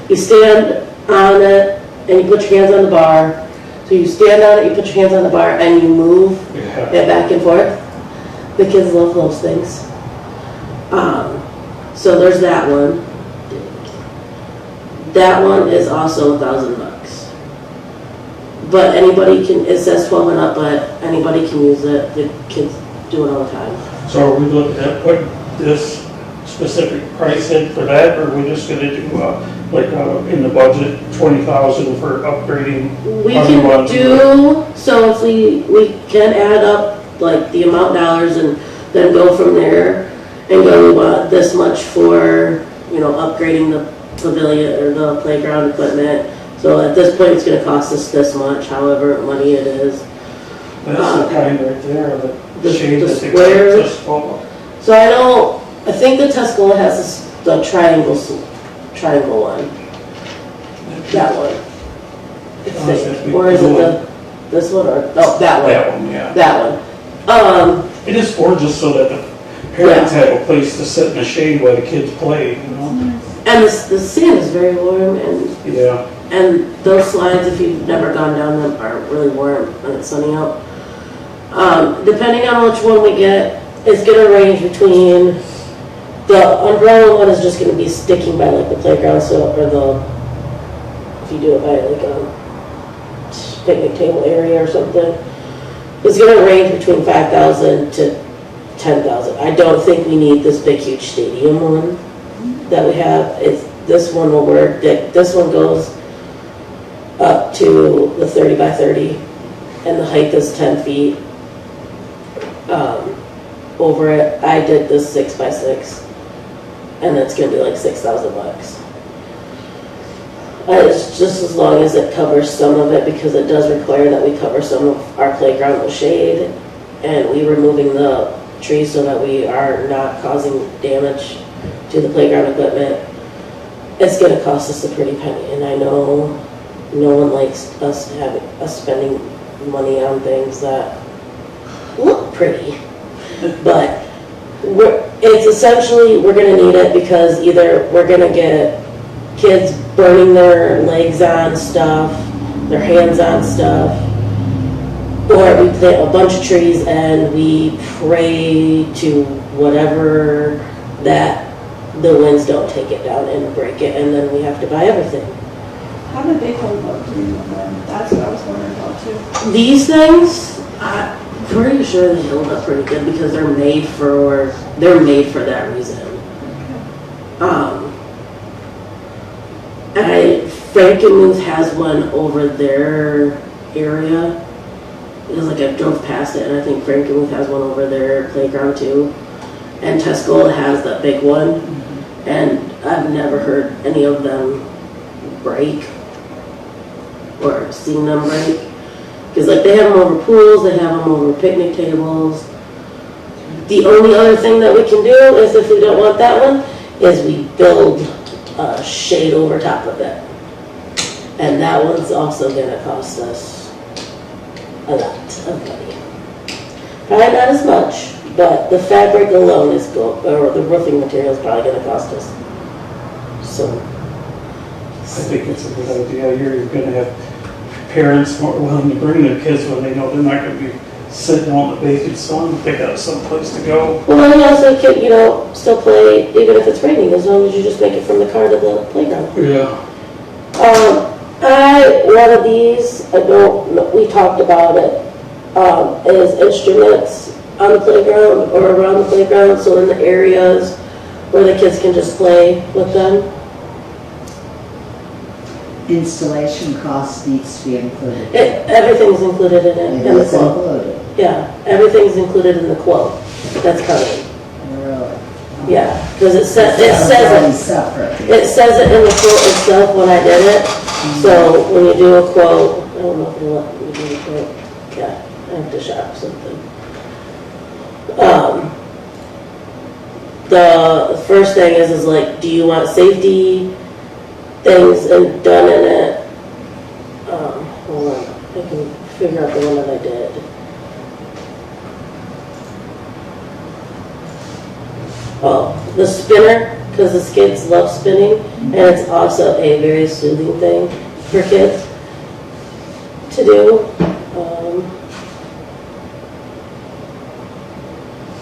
C: You stand on it and you put your hands on the bar. So you stand on it, you put your hands on the bar, and you move
F: Yeah.
C: it back and forth. The kids love those things. So there's that one. That one is also $1,000. But anybody can, it says 12 and up, but anybody can use it. The kids do it all the time.
F: So are we looking at putting this specific price in for that, or are we just gonna do, in the budget, 20,000 for upgrading?
C: We
F: other
C: can
F: ones?
C: do, so if we can add up like the amount of dollars and then go from there. and go, we want this much for, you know, upgrading the pavilion or the playground equipment. So at this point, it's gonna cost us this much, however money it is.
F: That's the kind right there, the shade
C: the
F: that they
C: square.
F: just follow.
C: So I think the Tuscola has the triangle one, that one. I think. Or is it this one or, no, that one,
F: That one, yeah.
C: that one.
F: It is for just so that the parents have a place to sit in the shade while the kids play, you know?
C: And the sand is very warm,
F: Yeah.
C: and those slides, if you've never gone down them, are really warm when it's sunny out. Depending on which one we get, it's gonna range between, the umbrella one is just gonna be sticking by like the playground, so, or if you do it by like a picnic table area or something, it's gonna range between 5,000 to 10,000. I don't think we need this big huge stadium one that we have. This one will work. This one goes up to the 30 by 30 and the height is 10 feet over it. I did this 6 by 6 and it's gonna be like $6,000. It's just as long as it covers some of it, because it does require that we cover some of our playground with shade, and we removing the trees so that we are not causing damage to the playground equipment. It's gonna cost us a pretty penny, and I know no one likes us spending money on things that look pretty, but it's essentially, we're gonna need it because either we're gonna get kids burning their legs on stuff, their hands on stuff, or we plant a bunch of trees and we pray to whatever that the winds don't take it down and break it, and then we have to buy everything.
E: How did they hold up during the wind? That's what I was wondering about too.
C: These things, I'm pretty sure they hold up pretty good because they're made for that reason. Frankenmuth has one over their area. It was like I drove past it, and I think Frankenmuth has one over their playground too. And Tuscola has that big one, and I've never heard any of them break or seen them break. Because like they have them over pools, they have them over picnic tables. The only other thing that we can do is, if we don't want that one, is we build a shade over top of it. And that one's also gonna cost us a lot of money. Probably not as much, but the fabric alone is or the roofing material is probably gonna cost us. So.
F: I think it's a good idea. You're gonna have parents more willing to bring their kids when they know they're not gonna be sitting out in the vacant sun. They got someplace to go.
C: Well, and also can, still play even if it's raining, as long as you just make it from the car to the playground.
F: Yeah.
C: One of these, we talked about it, is instruments on the playground or around the playground, so in the areas where the kids can just play with them.
H: Installation cost needs to be included.
C: Everything's included in it, in the
H: It's
C: quote.
H: included,
C: Yeah, everything's included in the quote that's coming.
H: really.
C: Yeah, because it says
H: It's already
C: it.
H: separate.
C: It says it in the quote itself when I did it. So when you do a quote, I don't know if it'll let me do the quote. Yeah, I have to shop something. The first thing is like, do you want safety things done in it? Hold on, I can figure out the one that I did. Oh, the spinner, because the kids love spinning, and it's also a very soothing thing for kids to do.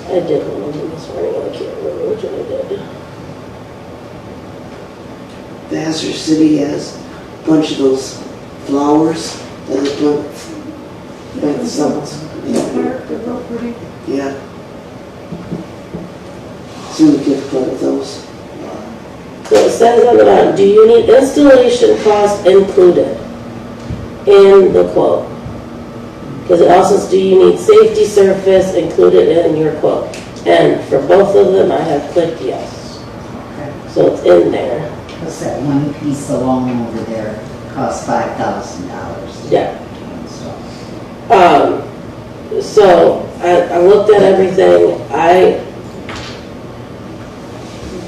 C: I did one of them this morning, I can't remember which one I did.
A: Vassar City has a bunch of those flowers that they plant back the summits.
E: They're real pretty.
A: Yeah. Soon we get play with those.
C: So it says on the bottom, do you need installation cost included in the quote? Because it also says, do you need safety surface included in your quote? And for both of them, I have clicked yes. So it's in there.
H: What's that one piece along over there costs $5,000?
C: Yeah.
H: So,
C: So I looked at everything.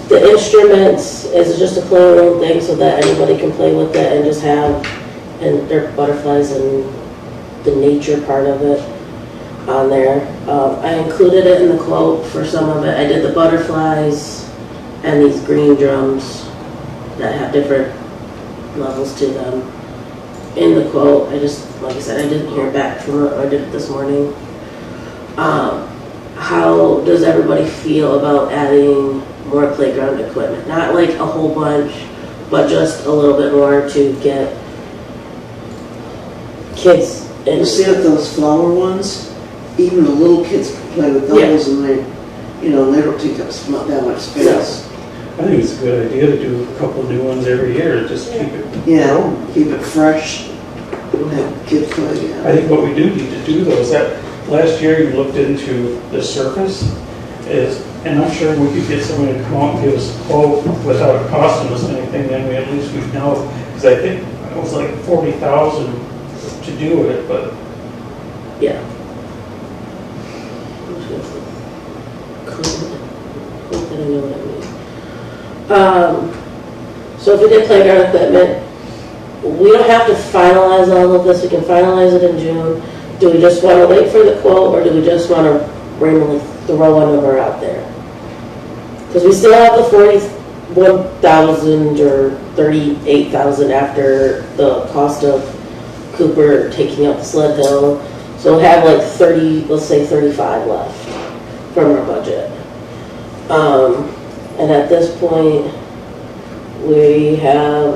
C: The instruments is just a play around thing so that anybody can play with it and just have, and their butterflies and the nature part of it on there. I included it in the quote for some of it. I did the butterflies and these green drums that have different levels to them in the quote. I just, like I said, I didn't hear back from it. I did it this morning. How does everybody feel about adding more playground equipment? Not like a whole bunch, but just a little bit more to get kids in.
A: You see if those flower ones, even the little kids can play with those and they, they don't take up that much space.
F: I think it's a good idea to do a couple new ones every year, just keep it.
A: Yeah, keep it fresh, and have kids play, yeah.
F: I think what we do need to do though is that last year you looked into the surface and I'm sure we could get someone to come out and give us a quote without it costing us anything, then at least we'd know. Because I think it was like 40,000 to do it, but
C: Yeah. So if we did playground equipment, we don't have to finalize all of this. We can finalize it in June. Do we just want to wait for the quote, or do we just want to randomly throw a number out there? Because we still have the 41,000 or 38,000 after the cost of Cooper taking out the sled hill. So we'll have like 30, let's say 35 left from our budget. And at this point, we have,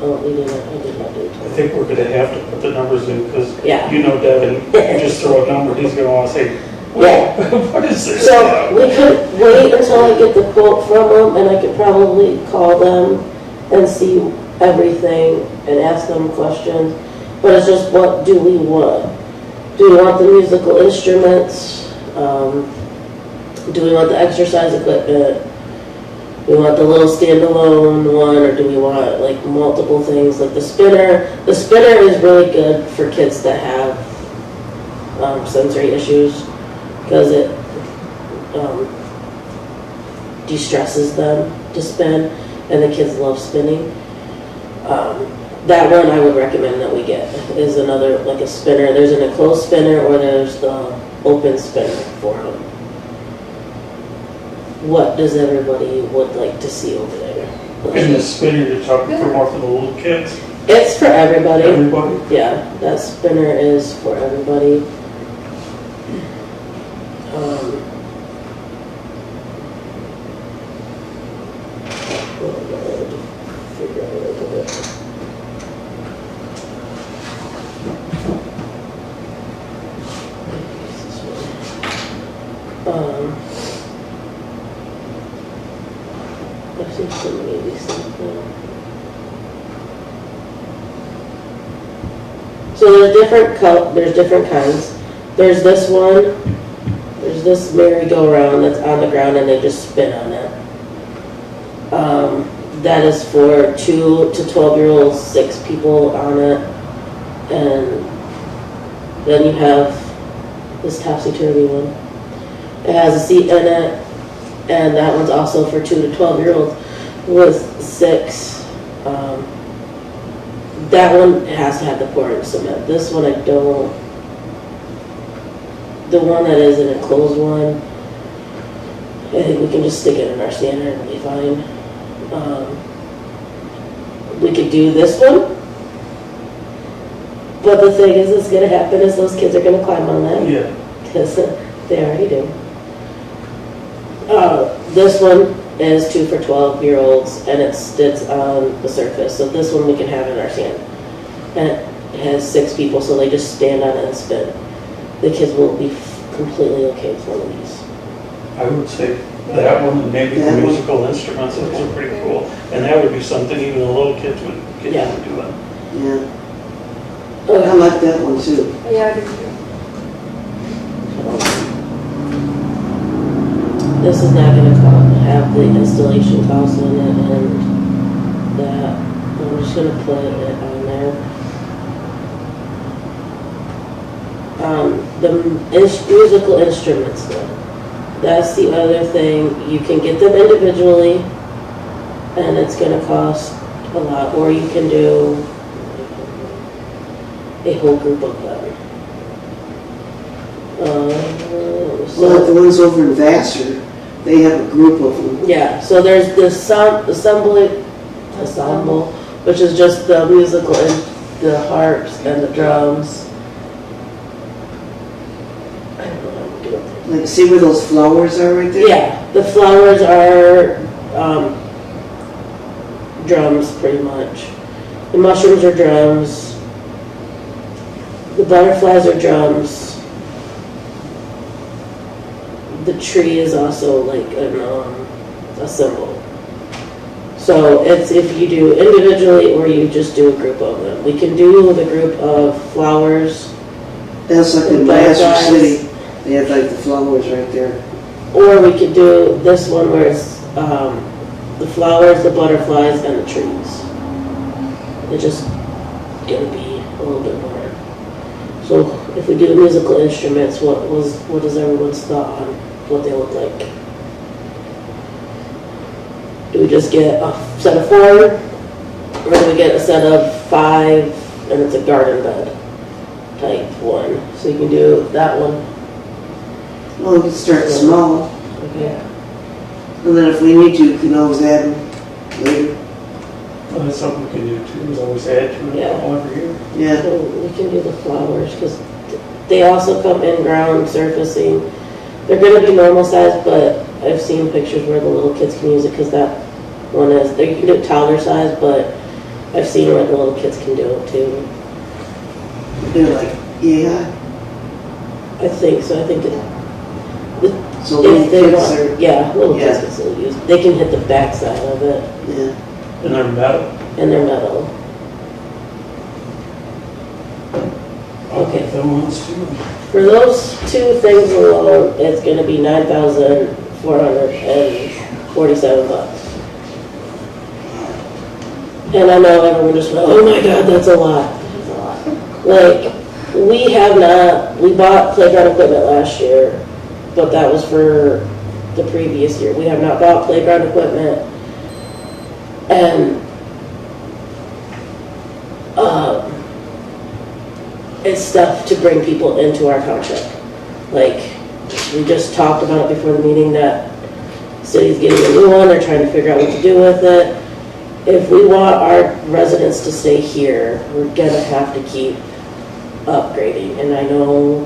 C: I did not do it.
F: I think we're gonna have to put the numbers in because
C: Yeah.
F: Devin, you just throw a number, he's gonna wanna say,
C: Yeah.
F: what is this?
C: So we could wait until I get the quote from them, and I could probably call them and see everything and ask them questions. But it's just, what do we want? Do we want the musical instruments? Do we want the exercise equipment? Do we want the little standalone one, or do we want like multiple things like the spinner? The spinner is really good for kids that have sensory issues because it de-stresses them to spin, and the kids love spinning. That one I would recommend that we get is another, like a spinner. There's an enclosed spinner or there's the open spinner for them. What does everybody would like to see over there?
F: And the spinner, you're talking for more for the little kids?
C: It's for everybody.
F: Everybody?
C: Yeah, that spinner is for everybody. Figure out what to do. I've seen so many of these things now. So there's different kinds. There's this one, there's this merry-go-round that's on the ground and they just spin on it. That is for 2 to 12-year-olds, 6 people on it. And then you have this topsy-turvy one. It has a seat in it, and that one's also for 2 to 12-year-olds with 6. That one has to have the poured cement. This one I don't. The one that is an enclosed one, I think we can just stick it in our standard and be fine. We could do this one, but the thing is, what's going to happen is those kids are going to climb on that.
F: Yeah.
C: Because they already do. This one is 2 for 12-year-olds, and it sits on the surface. So this one we can have in our sand. And it has 6 people, so they just stand on it and spin. The kids will be completely okay with one of these.
F: I would say that one and maybe the musical instruments, those are pretty cool. And that would be something even the little kids would get into doing.
A: Yeah. I like that one too.
E: Yeah, I do too.
C: this is not gonna have the installation cost in it and that. I'm just gonna put it on there. The musical instruments though. That's the other thing. You can get them individually and it's gonna cost a lot, or you can do a whole group of them.
A: Well, the ones over in Vassar, they have a group of them.
C: Yeah, so there's the ensemble, which is just the musical and the harps and the drums. I don't know how to do it.
A: Like, see where those flowers are right there?
C: Yeah, the flowers are drums pretty much. The mushrooms are drums. The butterflies are drums. The tree is also like a symbol. So it's if you do individually or you just do a group of them. We can do the group of flowers.
A: That's like in Vassar City. They have like the flowers right there.
C: Or we could do this one where it's the flowers, the butterflies, and the trees. It's just gonna be a little bit more. So if we do the musical instruments, what is everyone's thought on what they look like? Do we just get a set of 4, or do we get a set of 5 and it's a garden bed type one? So you can do that one.
A: Well, we can start small,
C: Okay.
A: and then if we need to, we can always add them later.
F: Well, that's something we can do too, is always add to it
C: Yeah.
F: all every year.
A: Yeah.
C: So we can do the flowers because they also come in ground surfacing. They're going to be normal size, but I've seen pictures where the little kids can use it because that one is, they can do it toddler size, but I've seen where the little kids can do it too.
A: They're like, yeah.
C: I think so. I think that
A: So little
C: if they
A: kids
C: want,
A: are,
C: yeah, little kids
A: Yeah.
C: can still use. They can hit the back side of it,
A: yeah.
F: And they're metal.
C: and they're metal.
F: Okay. Them ones too.
C: For those 2 things alone, it's going to be $9,447. And I know everyone just went, oh my God, that's a lot. Like, we bought playground equipment last year, but that was for the previous year. We have not bought playground equipment. And it's stuff to bring people into our township. Like, we just talked about it before the meeting that city's getting a new one, they're trying to figure out what to do with it. If we want our residents to stay here, we're gonna have to keep upgrading. And I know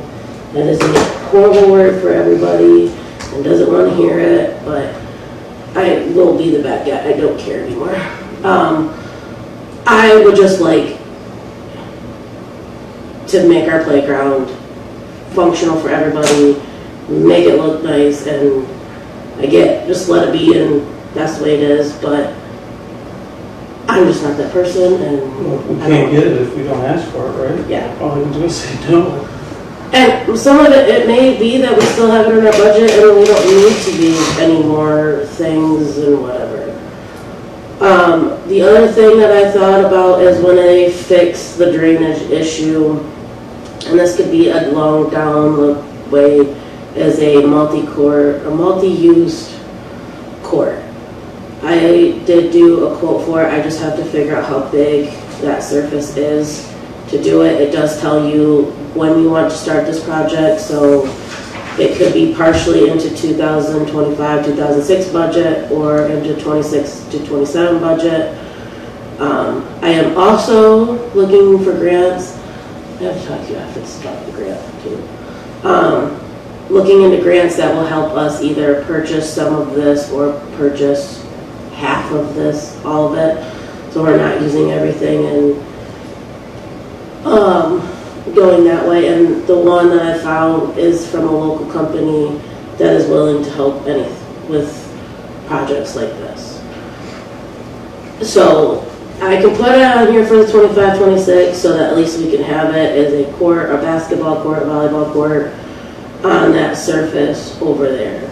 C: that is a horrible word for everybody and doesn't want to hear it, but I will be the bad guy. I don't care anymore. I would just like to make our playground functional for everybody, make it look nice, and just let it be, and that's the way it is, but I'm just not that person, and
F: Well, we
C: I
F: can't
C: don't-
F: get it if we don't ask for it, right?
C: Yeah.
F: All we can do is say no.
C: And some of it may be that we still have it in our budget and we don't need to do any more things and whatever. The other thing that I thought about is when they fix the drainage issue, and this could be a long down the way, is a multi-use court. I did do a quote for it. I just have to figure out how big that surface is to do it. It does tell you when you want to start this project, so it could be partially into 2025-2006 budget or into 26 to 27 budget. I am also looking for grants. I have to talk to you after this about the grant too. Looking into grants that will help us either purchase some of this or purchase half of this, all of it, so we're not using everything and going that way. And the one that I found is from a local company that is willing to help with projects like this. So I can put it on here for the 25-26 so that at least we can have it as a court, a basketball court, a volleyball court on that surface over there.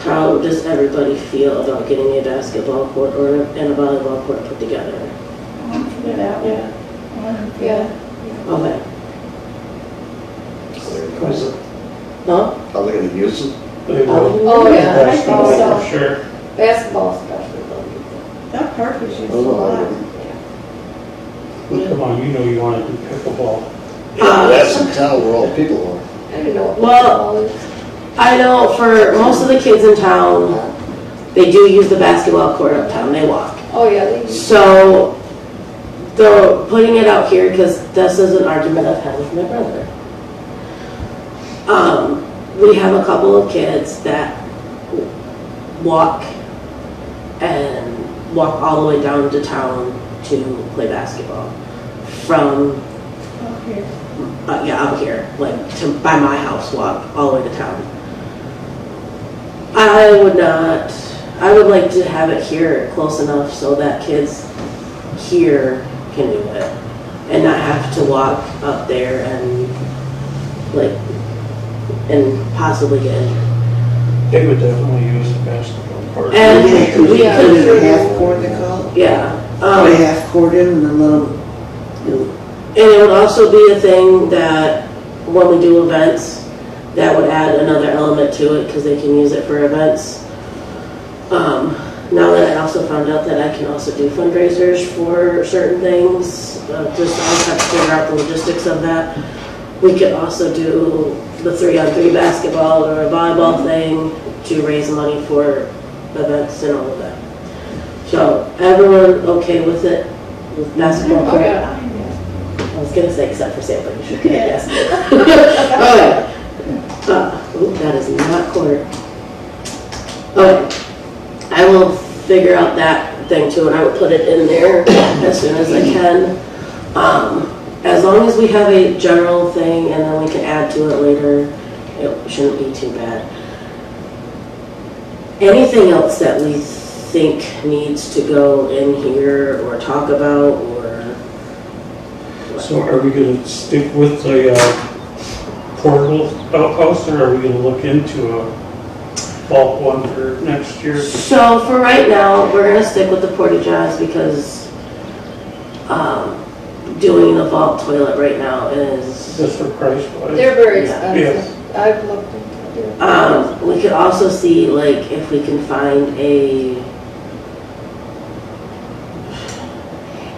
C: how does everybody feel about getting a basketball court and a volleyball court put together?
B: Yeah. Yeah.
C: Okay.
D: Is it-
C: Huh?
D: Are they gonna use it?
F: They will.
B: Oh, yeah, I think
F: Basketball,
B: so.
F: for sure.
B: Basketball especially.
E: That park is used
D: I
E: a
D: don't know.
E: lot.
F: Come on, you know you wanna do pickleball.
D: Yeah, that's in town where all the people are.
B: I don't know what
C: Well-
B: pickleball is.
C: I know for most of the kids in town, they do use the basketball court uptown, they walk.
B: Oh, yeah, they use.
C: So, they're putting it out here because this is an argument I've had with my brother. We have a couple of kids that walk all the way down to town to play basketball from,
E: Okay.
C: out here, like by my house, walk all the way to town. I would like to have it here close enough so that kids here can do it and not have to walk up there and possibly get injured.
F: They would definitely use the basketball court.
C: And
A: Could
C: we
B: Yeah.
A: put
C: could,
A: in a half court, they call it?
C: yeah.
A: Put a half court in and then let them,
C: And it would also be a thing that when we do events, that would add another element to it because they can use it for events. Now that I also found out that I can also do fundraisers for certain things, just I have to figure out the logistics of that. We could also do the 3-on-3 basketball or a volleyball thing to raise money for events and all of that. So everyone okay with it? With basketball?
B: Oh, yeah.
C: I was gonna say except for Sam, but you should yes. Okay. That is not court. Okay. I will figure out that thing too, and I will put it in there as soon as I can. As long as we have a general thing and then we can add to it later, it shouldn't be too bad. Anything else that we think needs to go in here or talk about or?
F: So are we gonna stick with the portable outhouse, or are we gonna look into a bulk one for next year?
C: So for right now, we're gonna stick with the porta johns because doing the vault toilet right now is,
F: Just for price wise?
B: They're very
C: Yeah.
B: expensive. I've looked into it.
C: we could also see like if we can find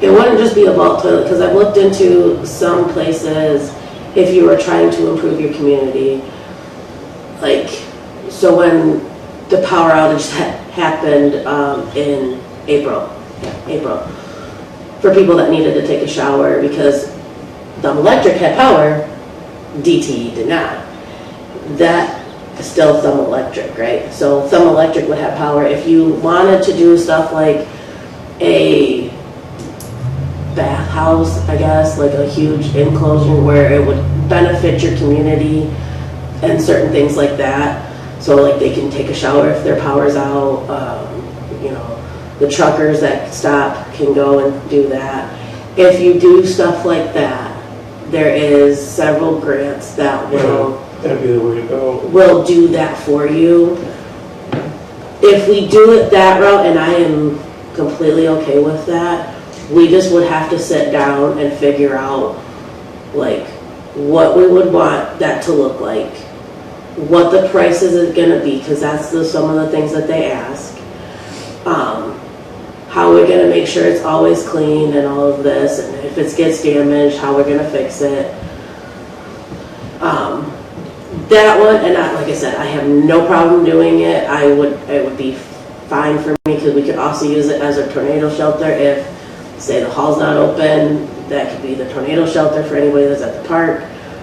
C: it wouldn't just be a vault toilet because I've looked into some places if you were trying to improve your community. Like, so when the power outage happened in April, for people that needed to take a shower because Thumb Electric had power, DTE did not. That is still Thumb Electric, right? So Thumb Electric would have power. If you wanted to do stuff like a bathhouse, I guess, like a huge enclosure where it would benefit your community and certain things like that. So like they can take a shower if their power's out, the truckers that stop can go and do that. If you do stuff like that, there is several grants that
F: That'd be the way to go.
C: will do that for you. If we do it that route, and I am completely okay with that, we just would have to sit down and figure out like what we would want that to look like, what the price is gonna be, because that's some of the things that they ask. How we're gonna make sure it's always clean and all of this, and if it gets damaged, how we're gonna fix it. That one, and like I said, I have no problem doing it. It would be fine for me because we could also use it as a tornado shelter if, say, the hall's not open. That could be the tornado shelter for anybody that's at the park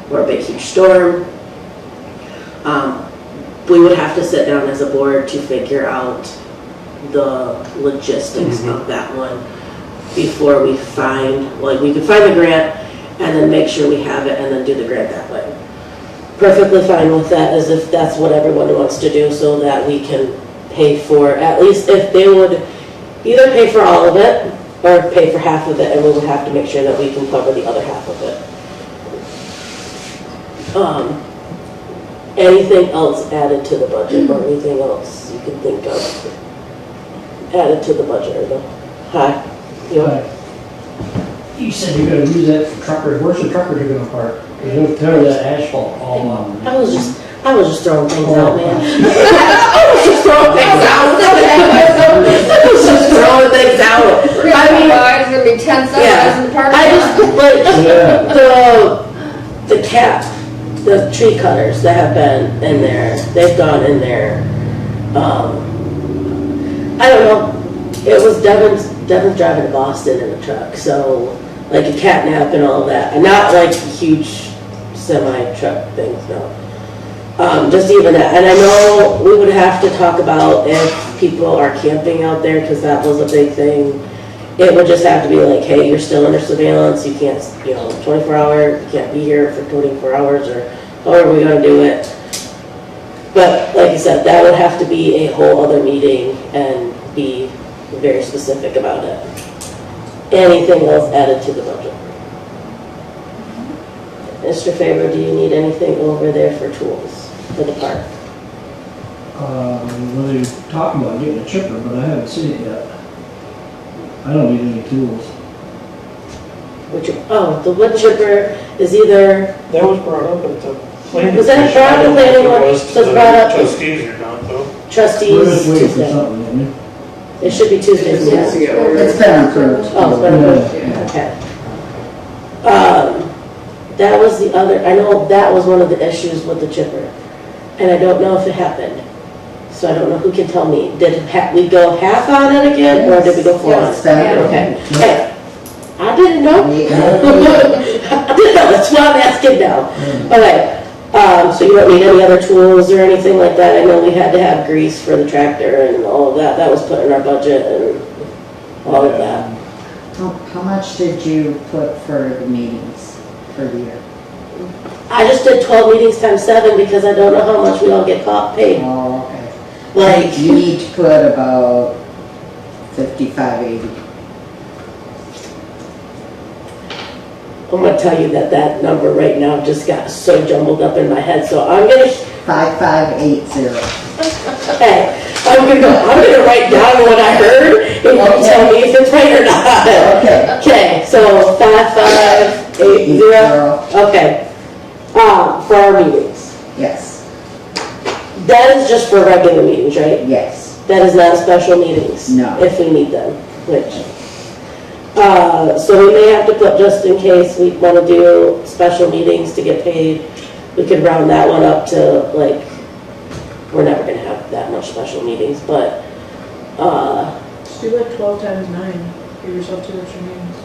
C: or a big huge storm. We would have to sit down as a board to figure out the logistics of that one before we we could find the grant and then make sure we have it and then do the grant that way. Perfectly fine with that, as if that's what everyone wants to do, so that we can pay for, at least if they would either pay for all of it or pay for half of it, and we would have to make sure that we can cover the other half of it. anything else added to the budget or anything else you can think of added to the budget or the, hi?
G: Right. You said you're gonna use that for truckers, where's the truckers are gonna park? They'll tear that asphalt all on.
C: I was just throwing things out, man. I was just throwing things out. I mean,
B: It's gonna be 10
C: yeah.
B: in the parking
C: I just, like,
G: Yeah.
C: the cap, the tree cutters that have been in there, they've gone in there. I don't know. It was Devin's driving to Boston in a truck, so like a catnap and all that. And not like huge semi-truck things, no. Just even that. And I know we would have to talk about if people are camping out there, because that was a big thing. It would just have to be like, hey, you're still under surveillance, you can't, 24-hour, you can't be here for 24 hours, or however we're gonna do it. But like you said, that would have to be a whole other meeting and be very specific about it. Anything else added to the budget? Mr. Faber, do you need anything over there for tools for the park?
G: Well, they talking about getting a chipper, but I haven't seen it yet. I don't need any tools.
C: The wood chipper is either,
F: That was brought up at the planning.
C: Was that
F: commission.
C: brought up
F: I don't
C: at the
F: think
C: planning
F: it
C: one?
F: was to
C: So it's
F: the
C: brought up-
F: Trustees or not, though.
G: We're
C: trustees
G: just waiting for
C: Tuesday.
G: something, isn't it?
C: It should be Tuesdays, yeah.
H: It's been approved.
C: Oh, it's been approved. Okay. That was the other, I know that was one of the issues with the chipper. And I don't know if it happened. So I don't know who can tell me. Did we go half on it again, or did we go full on?
H: Yes, that-
C: Okay. Hey, I didn't know.
H: We-
C: I didn't know, that's why I'm asking now. Okay, so you don't need any other tools or anything like that? I know we had to have grease for the tractor and all of that. That was put in our budget and all of that.
H: How much did you put for the meetings for the year?
C: I just did 12 meetings times 7 because I don't know how much we all get paid.
H: Oh, okay.
C: Like,
H: You need to put about 5580.
C: I'm gonna tell you that number right now just got so jumbled up in my head, so I'm gonna,
H: 5580.
C: hey, I'm gonna write down what I heard, and you can tell me if it's right or not.
H: Okay.
C: Okay, so 5580, okay, for our meetings.
H: Yes,
C: That is just for regular meetings, right?
H: yes.
C: That is not special meetings?
H: No.
C: If we need them, which, so we may have to put, just in case we want to do special meetings to get paid, we could round that one up to, like, we're never gonna have that much special meetings, but,
E: Just do like 12 times 9, give yourself 2 extra meetings.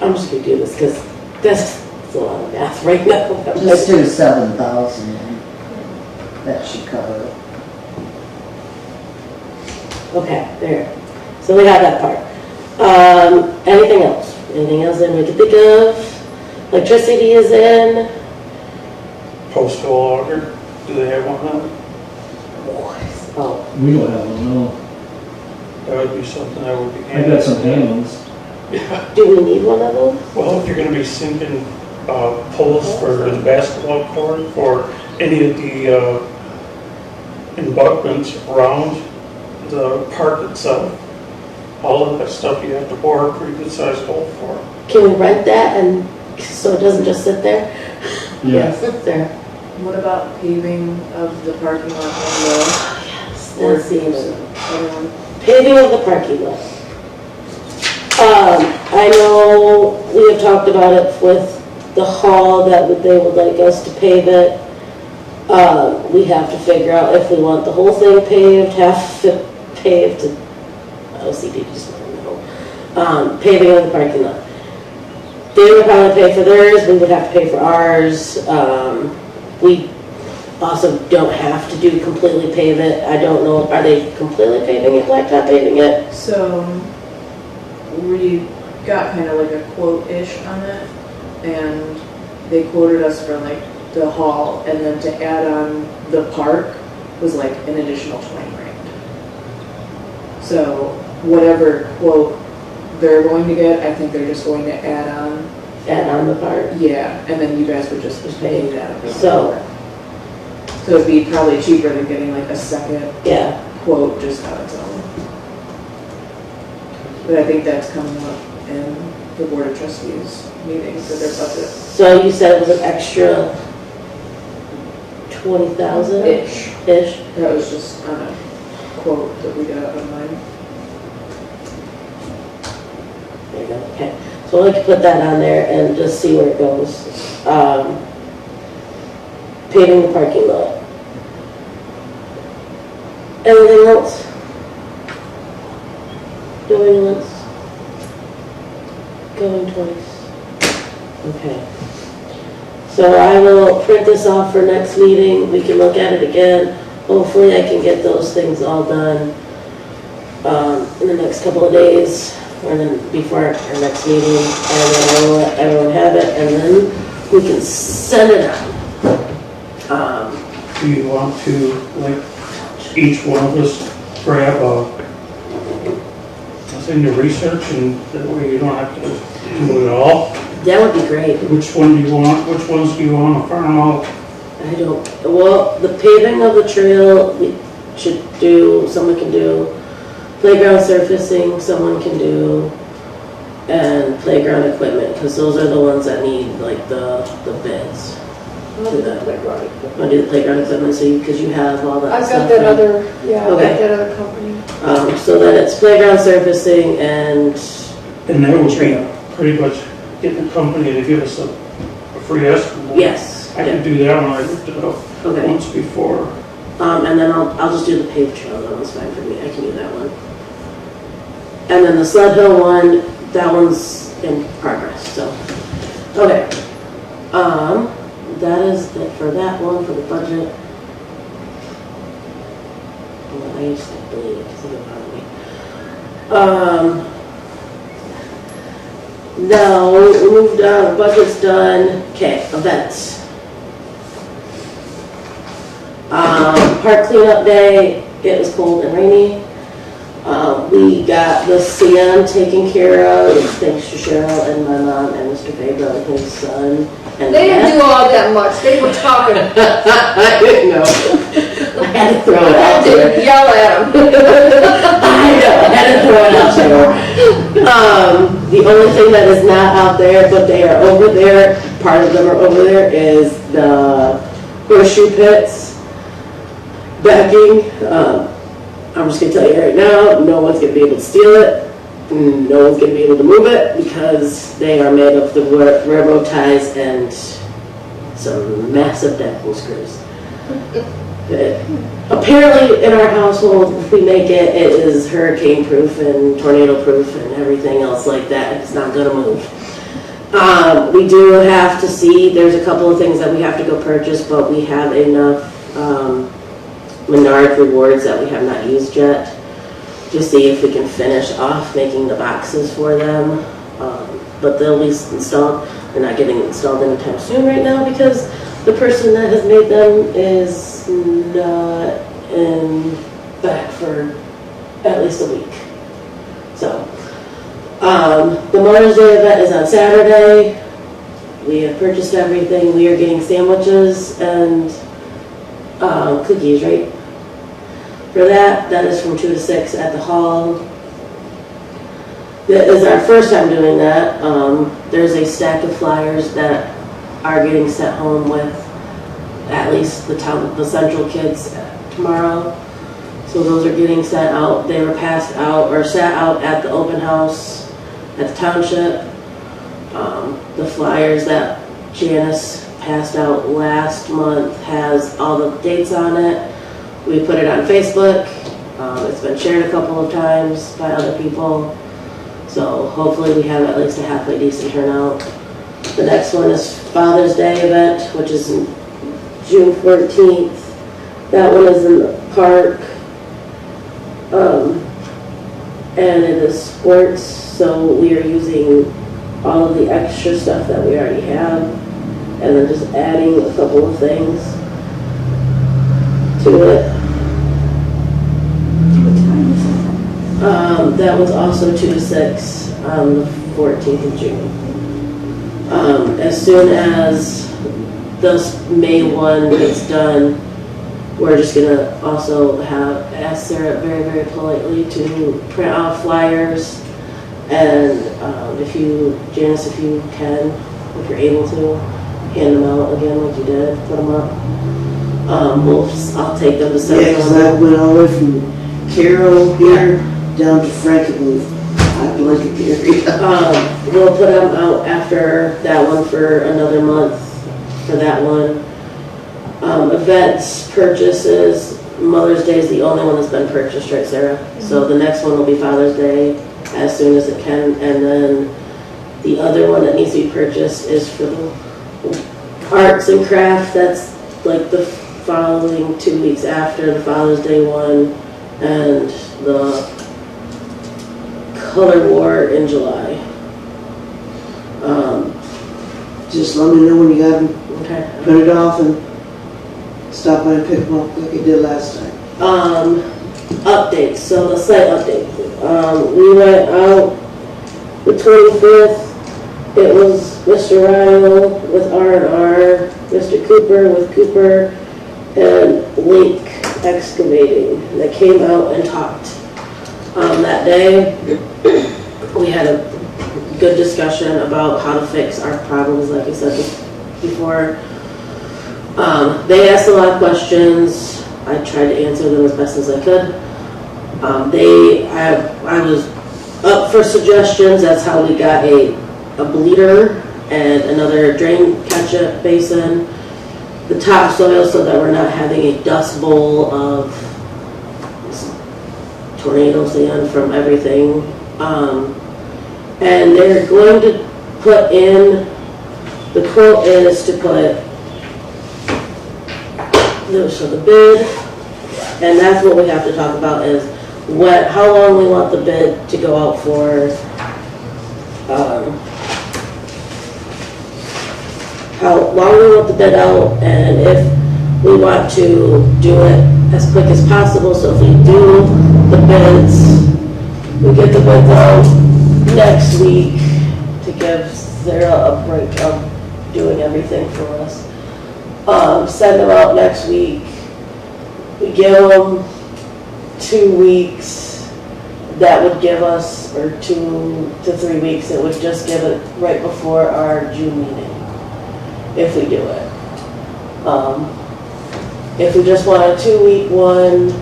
C: I'm just gonna do this, because that's a lot of math right now.
H: Just do 7,000 and that should cover it.
C: Okay, there. So we have that part. Anything else? Anything else that we can think of? Electricity is in.
F: Postal order, do they have one now?
C: Oh,
G: We don't have one, no.
F: That would be something that would be
G: I
F: handy.
G: got some hands.
C: do we need one of those?
F: Well, if you're gonna be sinking, poles for the basketball court, for any of the, embutments around the park itself, all of that stuff you have to bore a pretty good sized hole for.
C: Can we rent that and so it doesn't just sit there?
G: Yeah.
C: Sit there.
E: What about paving of the parking lot and
C: Yes,
E: the
C: that's the
E: other one?
C: paving of the parking lot. I know we have talked about it with the hall that they would like us to pave it. We have to figure out if we want the whole thing paved, half it paved, OCD just doesn't know. Paving of the parking lot. They would probably pay for theirs, we would have to pay for ours. We also don't have to do completely pave it. I don't know, are they completely paving it, blacktop paving it?
E: So, we got kind of like a quote-ish on it, and they quoted us for like the hall, and then to add on the park was like an additional 20 grand. So, whatever quote they're going to get, I think they're just going to add on
C: add on the part.
E: Yeah, and then you guys would just pay that.
C: So,
E: So it'd be probably cheaper than getting like a second
C: yeah,
E: quote just on its own. But I think that's coming up in the Board of Trustees meeting for their budget.
C: so you said it was an extra 20,000?
E: Ish.
C: Ish?
E: That was just on a quote that we got online.
C: There you go, okay. So I'd like to put that on there and just see where it goes. Paving the parking lot. Anything else? Going once? Going twice? Okay. So I will print this off for next meeting, we can look at it again. Hopefully I can get those things all done in the next couple of days, or then before our next meeting, and then I will let everyone have it, and then we can send it out.
F: Do you want to, like, each one of us grab a thing to research, and that way you don't have to do it all?
C: That would be great.
F: Which one do you want, which ones do you want to farm out?
C: I don't, well, the paving of the trail, we should do, someone can do. Playground surfacing, someone can do. And playground equipment, because those are the ones that need, like, the bids.
B: I'll do the playground
C: Want
B: equipment.
C: to do the playground equipment, so you, because you have all that
B: I've
C: stuff.
B: got that
C: in-
B: other, yeah, I've
C: Okay.
B: got that other company.
C: So then it's playground surfacing and
F: And that would be
C: trail.
F: pretty much getting the company to give us a free estimate.
C: Yes,
F: I
C: yeah,
F: could do that when I looked it up
C: okay.
F: once before.
C: And then I'll just do the paved trail, that one's fine for me, I can do that one. And then the Sled Hill one, that one's in progress, so, okay. That is it for that one, for the budget. Well, I used to believe it, because it bothered me. Now, we moved on, budget's done, okay, events. Park cleanup day, it was cold and rainy. We got the sand taken care of, thanks to Cheryl and my mom and Mr. Faber and his son. And
B: They didn't
C: Matt.
B: do all that much, they were talking.
C: I didn't know. I had to throw it
B: I
C: out there.
B: didn't yell at them.
C: I know, I had to throw it out there. The only thing that is not out there, but they are over there, part of them are over there, is the horseshoe pits backing. I'm just gonna tell you right now, no one's gonna be able to steal it. No one's gonna be able to move it because they are made of the railroad ties and some massive decking screws. Apparently in our household, if we make it, it is hurricane proof and tornado proof and everything else like that. It's not gonna move. We do have to see, there's a couple of things that we have to go purchase, but we have enough Menard rewards that we have not used yet to see if we can finish off making the boxes for them. But they'll be installed. They're not getting installed anytime soon right now because the person that has made them is not back for at least a week. So, the Mother's Day event is on Saturday. We have purchased everything. We are getting sandwiches and cookies, right? For that is from 2 to 6 at the hall. That is our first time doing that. There's a stack of flyers that are getting sent home with at least the central kids tomorrow. So those are getting sent out. They were passed out or sat out at the open house at the township. The flyers that Janice passed out last month has all the dates on it. We put it on Facebook. It's been shared a couple of times by other people. So hopefully we have at least a halfway decent turnout. The next one is Father's Day event, which is June 14th. That one is in the park. And it is sports, so we are using all of the extra stuff that we already have and then just adding a couple of things to it. That was also 2 to 6 on the 14th of June. As soon as this May 1 gets done, we're just gonna also ask Sarah very, very politely to print out flyers. And if you, Janice, if you can, if you're able to, hand them out again like you did, put them up. I'll take them to
A: Yeah,
C: Central.
A: because I went all the way from Carroll here down to Frankenmuth. I blanket the area.
C: We'll put them out after that one for another month for that one. Events, purchases, Mother's Day is the only one that's been purchased, right, Sarah? So the next one will be Father's Day as soon as it can, and then the other one that needs to be purchased is for the arts and crafts. That's like the following 2 weeks after the Father's Day one, and the color war in July.
A: Just let me know when you got them
C: Okay.
A: printed off and stop by and pick them up like you did last time.
C: Updates, so the site update. We went out the 25th. It was Mr. Ryle with R&R, Mr. Cooper with Cooper, and Link Excavating that came out and talked. That day, we had a good discussion about how to fix our problems, like I said before. They asked a lot of questions. I tried to answer them as best as I could. I was up for suggestions. That's how we got a bleeder and another drain catch-up basin. The topsoil so that we're not having a dust bowl of tornado sand from everything. And they're going to put in, the quote is to put, so the bid, and that's what we have to talk about is how long we want the bid to go out for, how long we want the bid out, and if we want to do it as quick as possible. So if we do the bids, we get the bids out next week to give Sarah a break of doing everything for us. Send them out next week. We give them 2 weeks. That would give us, or 2 to 3 weeks, it would just give it right before our June meeting, if we do it. If we just want a 2-week one,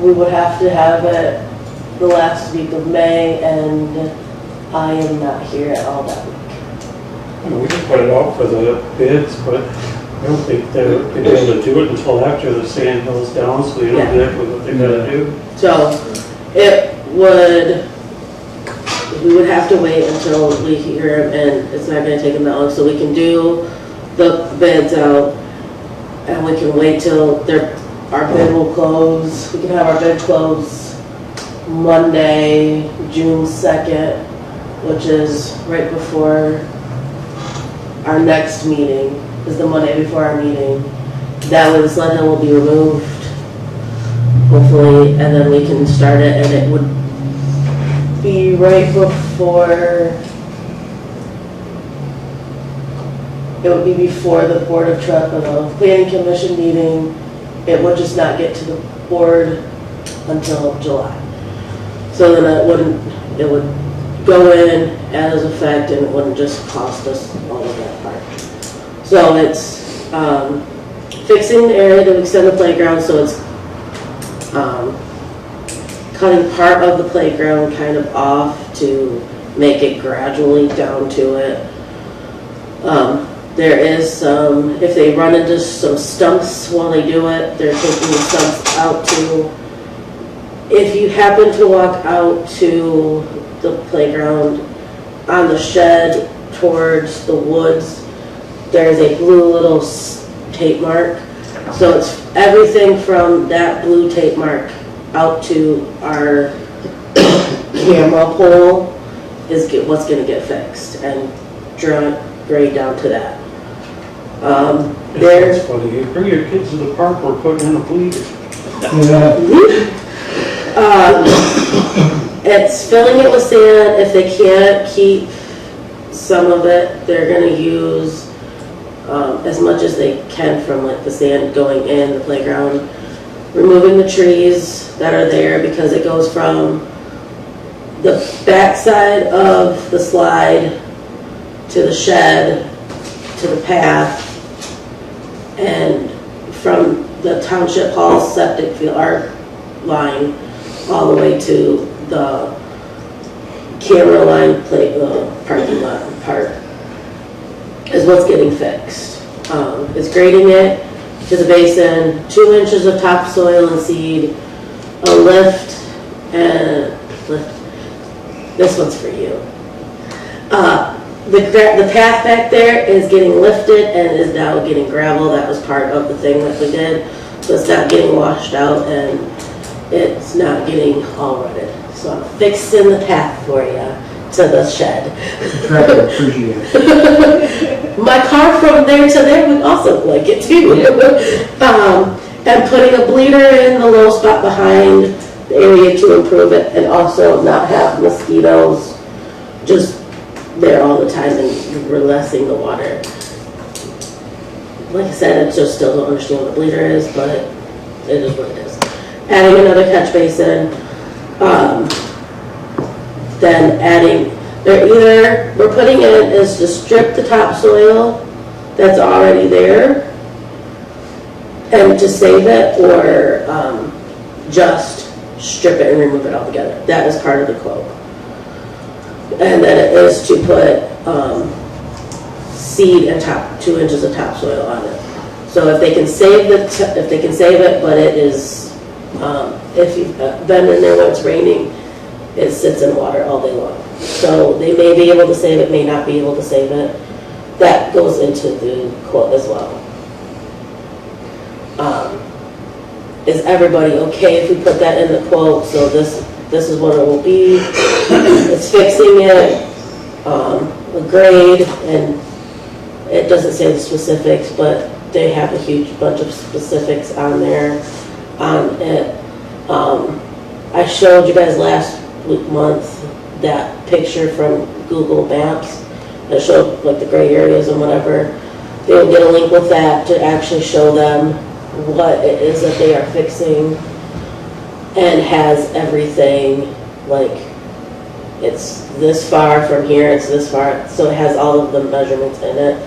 C: we would have to have it the last week of May, and I am not here at all that week.
F: We can put it out for the bids, but I don't think they'll be able to do it until after the sand goes down, so they know exactly what they gotta do.
C: So we would have to wait until we hear them, and it's not gonna take them that long, so we can do the bids out, and we can wait till our bid will close. We can have our bid close Monday, June 2nd, which is right before our next meeting, is the Monday before our meeting. That way the sled hill will be removed, hopefully, and then we can start it, and it would be right before, it would be before the Board of Planning Commission meeting. It would just not get to the board until July. So then it would go in as effect, and it wouldn't just cost us all of that part. So it's fixing the area to extend the playground, so it's cutting part of the playground kind of off to make it gradually down to it. There is some, if they run into some stumps while they do it, they're taking the stumps out too. If you happen to walk out to the playground on the shed towards the woods, there's a blue little tape mark. So it's everything from that blue tape mark out to our camera pole is what's going to get fixed and grade down to that.
F: That's funny, you bring your kids to the park, we're putting in a bleeder.
C: It's filling it with sand. If they can't keep some of it, they're gonna use as much as they can from like the sand going in the playground, removing the trees that are there because it goes from the backside of the slide to the shed to the path, and from the township hall septic field, our line, all the way to the camera line parking lot part is what's getting fixed. It's grading it to the basin, 2 inches of topsoil and seed, a lift, this one's for you. The path back there is getting lifted and is now getting gravel. That was part of the thing that we did. So it's not getting washed out and it's not getting all rutted. So I'm fixing the path for you to the shed.
G: Tractor appreciate it.
C: My car from there to there would also like it too. And putting a bleeder in the low spot behind the area to improve it and also not have mosquitoes just there all the time and releasing the water. Like I said, I just still don't understand what a bleeder is, but it is what it is. Adding another catch basin, then adding, we're putting in is to strip the topsoil that's already there and to save it, or just strip it and remove it altogether. That is part of the quote. And then it is to put seed and 2 inches of topsoil on it. So if they can save it, but it is, if you've been in there when it's raining, it sits in water all day long. So they may be able to save it, may not be able to save it. That goes into the quote as well. Is everybody okay if we put that in the quote? So this is what it will be. It's fixing it, a grade, and it doesn't say the specifics, but they have a huge bunch of specifics on there on it. I showed you guys last month that picture from Google Maps that showed like the gray areas and whatever. They'll get a link with that to actually show them what it is that they are fixing, and has everything, like it's this far from here, it's this far, so it has all of the measurements in it.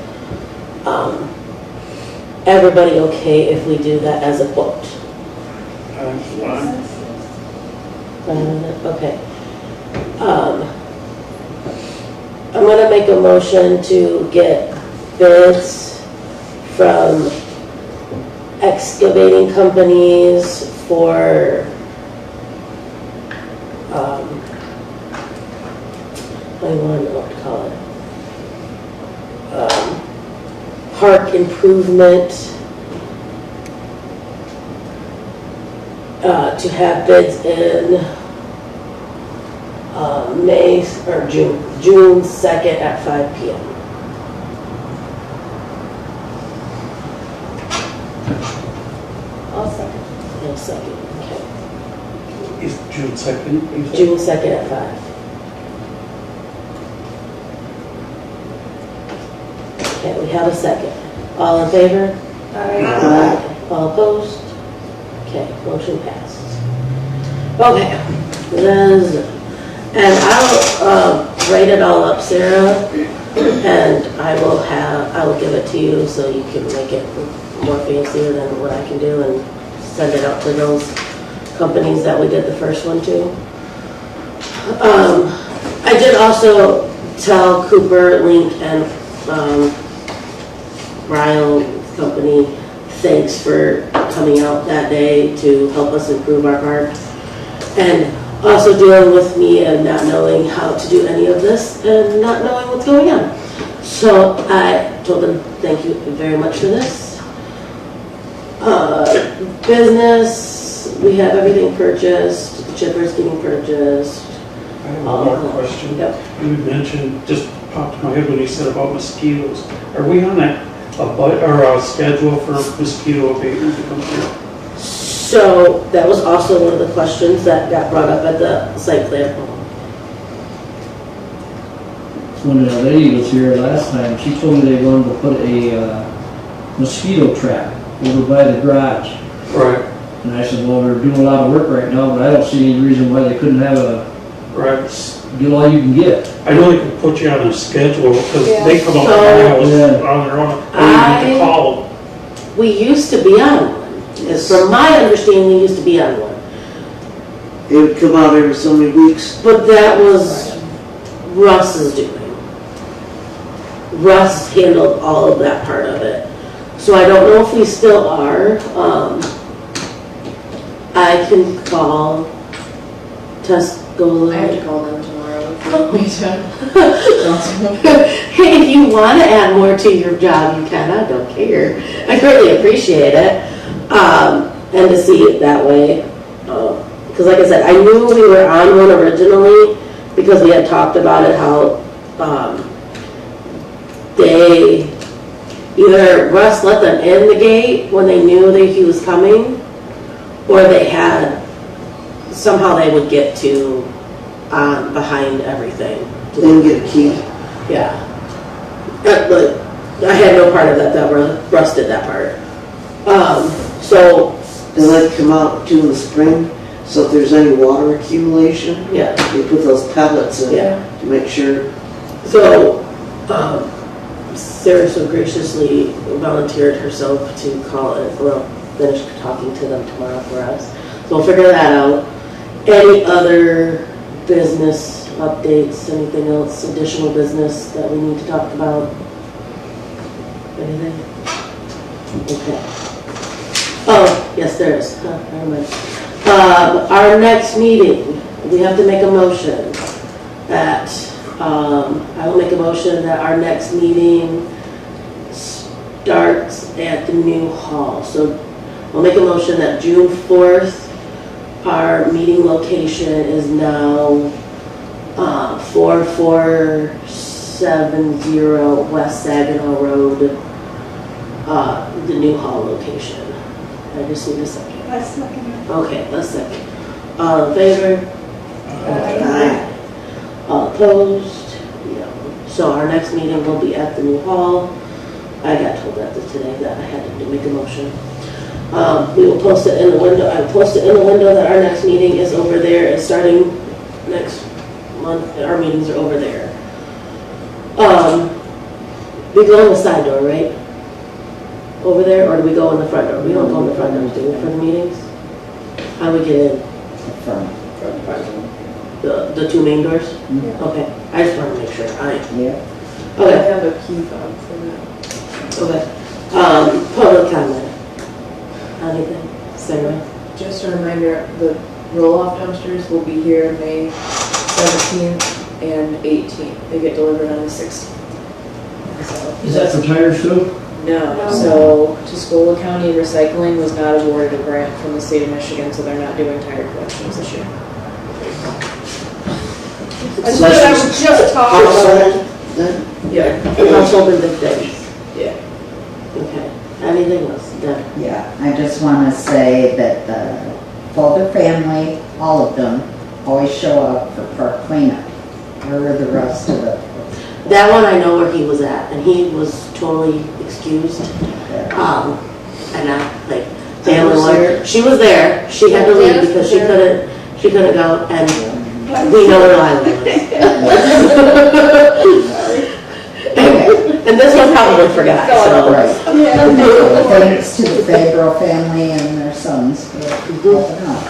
C: Everybody okay if we do that as a quote? Okay. I'm gonna make a motion to get bids from excavating companies for I don't know what to call it. Park improvement, to have bids in May or June 2nd at 5 p.m.
B: I'll second.
C: No second, okay.
F: Is June 2nd? you said?
C: June 2nd at 5. Okay, we have a second. All in favor? Aye. All opposed? Okay, motion passes. Okay, and I'll write it all up, Sarah, and I will give it to you so you can make it more fancier than what I can do and send it out to those companies that we did the first one to. I did also tell Cooper, Link, and Ryle Company, thanks for coming out that day to help us improve our park, and also dealing with me and not knowing how to do any of this and not knowing what's going on. So I told them thank you very much for this. Business, we have everything purchased, the chipper's getting purchased.
F: I have one more question.
C: Yep.
F: You mentioned, just popped in my head when you said about mosquitoes. Are we on a schedule for mosquito abatement to come through?
C: So that was also one of the questions that got brought up at the site plan.
G: when the lady was here last time, she told me they wanted to put a mosquito trap over by the garage.
F: Right,
G: And I said, well, they're doing a lot of work right now, but I don't see any reason why they couldn't have
F: right.
G: get all you can get.
F: I know they can put you on a schedule, because
E: Yeah.
F: they come up to
C: So-
F: my house
G: Yeah.
F: on their own. I don't need to call them.
C: We used to be on one. As from my understanding, we used to be on one.
A: It would come out every so many weeks.
C: But that was Russ's doing. Russ handled all of that part of it. So I don't know if we still are. I can call Tuscola.
E: I have to call them tomorrow. if you want me to.
C: Hey, if you want to add more to your job, you can. I don't care. I greatly appreciate it. And to see it that way. Because like I said, I knew we were on one originally because we had talked about it, how they either Russ let them in the gate when they knew that he was coming, or they had, somehow they would get to behind everything.
A: They didn't get a key.
C: Yeah. But I had no part of that, Russ did that part. So,
A: They let it come out too in the spring, so if there's any water accumulation,
C: yeah,
A: they put those pellets in
C: yeah.
A: to make sure.
C: So, Sarah so graciously volunteered herself to call it, well, finish talking to them tomorrow for us. So we'll figure that out. Any other business updates, anything else, additional business that we need to talk about? Anything? Okay. Oh, yes, there is. Never mind. Our next meeting, we have to make a motion that, I will make a motion that our next meeting starts at the new hall. So I'll make a motion that June 4th, our meeting location is now 4470 West Saginaw Road, the new hall location. I just need a second. Okay, a second. All in favor? Aye. All opposed? No. So our next meeting will be at the new hall. I got told that today that I had to make a motion. We will post it in the window. I will post it in the window that our next meeting is over there. It's starting next month. Our meetings are over there. We go in the side door, right? Over there, or do we go in the front door? We don't go in the front door, do we, for the meetings? How do we get in? The two main doors?
H: Yeah.
C: Okay, I just want to make sure.
H: Yeah.
E: I
C: Okay,
E: have a key fob for that.
C: okay. Public comment. Anything? Sarah?
E: Just a reminder, the roll-off dumpsters will be here May 17th and 18th. They get delivered on the 16th. So-
G: Is that for tires too?
E: No, so Tuscola County Recycling was not awarded a grant from the state of Michigan, so they're not doing tire collections this year.
A: That's what I was
B: just talking
A: Household, then?
E: Yeah.
C: Household and big things.
E: Yeah.
C: Okay. Anything else? Deb?
H: Yeah, I just want to say that the Folder family, all of them, always show up for park cleanup. Where are the rest of the?
C: That one I know where he was at, and he was totally excused. And like, family
A: was
C: one,
A: there.
C: she was there, she had to leave because she couldn't go, and we know where Lila is. And this one probably forgot, so.
H: Right. Thanks to the Fabro family and their sons for helping out.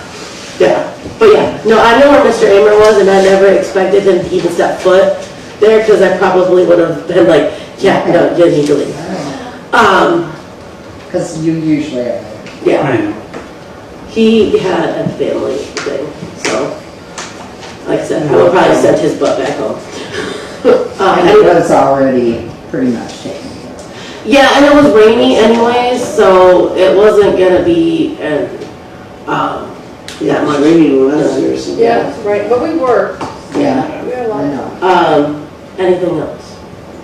C: Yeah, but yeah, no, I know where Mr. Amer was, and I never expected him to even step foot there, because I probably would have been like, yeah, no, you need to leave.
H: Because you usually are.
C: Yeah,
F: I know.
C: he had a family thing, so, like I said, I would probably send his butt back home.
H: And it was already pretty much taken care of.
C: Yeah, and it was rainy anyways, so it wasn't gonna be, and,
A: Yeah, it's raining when I was here, so.
B: Yeah, right, but we worked.
H: Yeah,
B: We had a
H: I
B: lot.
H: know.
C: Anything else?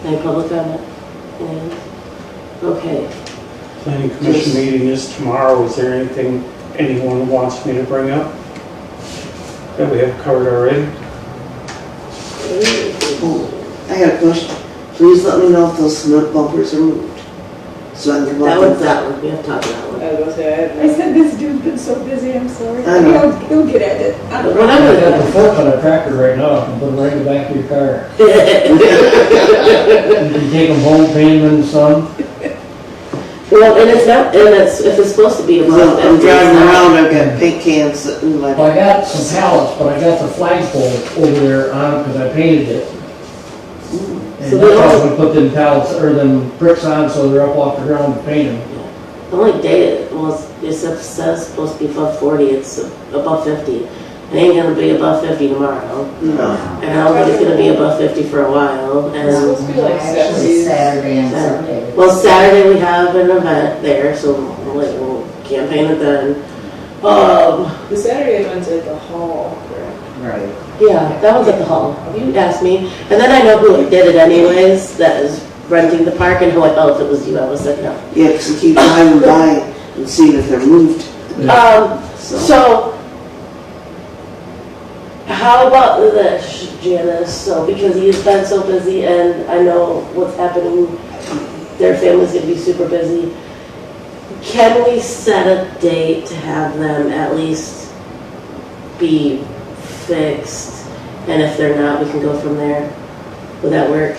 C: Any public comment? Anything? Okay.
F: Planning commission meeting is tomorrow. Is there anything anyone wants me to bring up that we have covered already?
A: I got a question. Please let me know if those cement bumpers are moved. So I can
C: That
A: look
C: one's
A: at
C: that one, we have to talk about that one.
E: I was gonna say,
B: I said, this dude's been so busy, I'm sorry.
A: I know.
B: He'll get at it.
C: But what
G: I
C: I'm
G: got the
C: gonna
G: fork on a tractor right now, I can put them right in the back of your car.
C: do.
G: You can take them home, paint them in the sun.
C: Well, and it's not, and it's, if it's supposed to be above.
A: Well, I'm
C: it's
A: driving
C: not.
A: around, I've got paint cans sitting in my.
G: Well, I got some pallets, but I got the flagpole over there on, because I painted it. And
C: So
G: that's
C: they
G: how
C: also-
G: we put them pallets, or them bricks on, so they're up off the ground to paint them.
C: The only day it was, it says supposed to be above 40, it's above 50. It ain't gonna be above 50 tomorrow.
A: No.
C: And I don't think it's gonna be above 50 for a while, and,
E: Supposed to be like
H: Actually,
E: 70s.
H: Saturday and Sunday.
C: well, Saturday we have an event there, so we'll campaign it then.
E: The Saturday event's at the hall, correct?
H: Right.
C: Yeah, that was at the hall, you asked me, and then I know who did it anyways, that is renting the park, and who I felt if it was you, I was like, no.
A: Yeah, because I keep driving by and seeing if they're moved.
C: So, how about this, Janice? So, because he's been so busy and I know what's happening, their family's gonna be super busy. Can we set a date to have them at least be fixed? And if they're not, we can go from there. Would that work?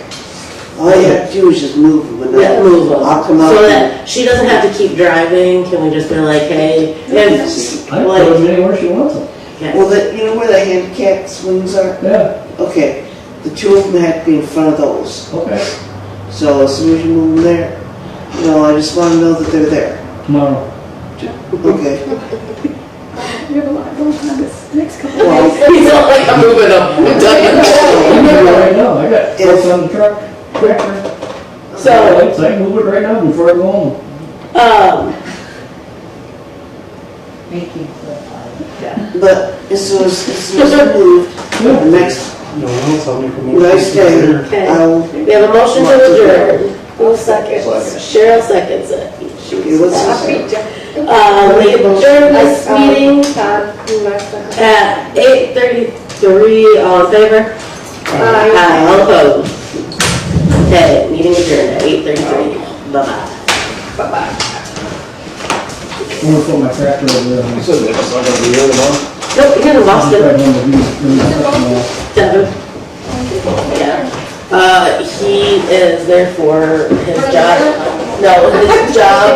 A: All you have to do is just move them. And
C: Yeah, move them.
A: I'll come out.
C: So
A: and-
C: that she doesn't have to keep driving, can we just be like, hey, if,
G: I can put them anywhere she wants them.
C: okay.
A: Well, you know where the handicap swings are?
G: Yeah,
A: Okay, the two of them have to be in front of those.
G: okay,
A: So as soon as you move them there, you know, I just want to know that they're there.
G: tomorrow.
A: Okay.
B: We have a lot going on this next couple of
A: Well,
B: days.
C: He's not like, I'm moving up.
G: I'm moving it right now, I got
A: Yes.
G: what's on the truck.
C: So,
G: Lights, I can move it right now before I go home.
H: Thank you.
A: but as soon as they're moved, the next
F: No one else, I'll make a motion.
A: nice day,
C: Okay.
A: I'll.
C: we have a motion to adjourn. Who seconds?
D: Second.
C: Cheryl seconds it.
A: Okay, what's this?
C: We adjourned this meeting at 8:33, all in favor? Aye. All opposed? Okay, meeting adjourned at 8:33. Bye-bye.
G: I'm gonna put my tractor over there.
D: You said that's not gonna be here tomorrow?
C: Nope, you're in Boston.
G: Right on the view, the
C: Devin. Yeah. He is there for his job. No, his job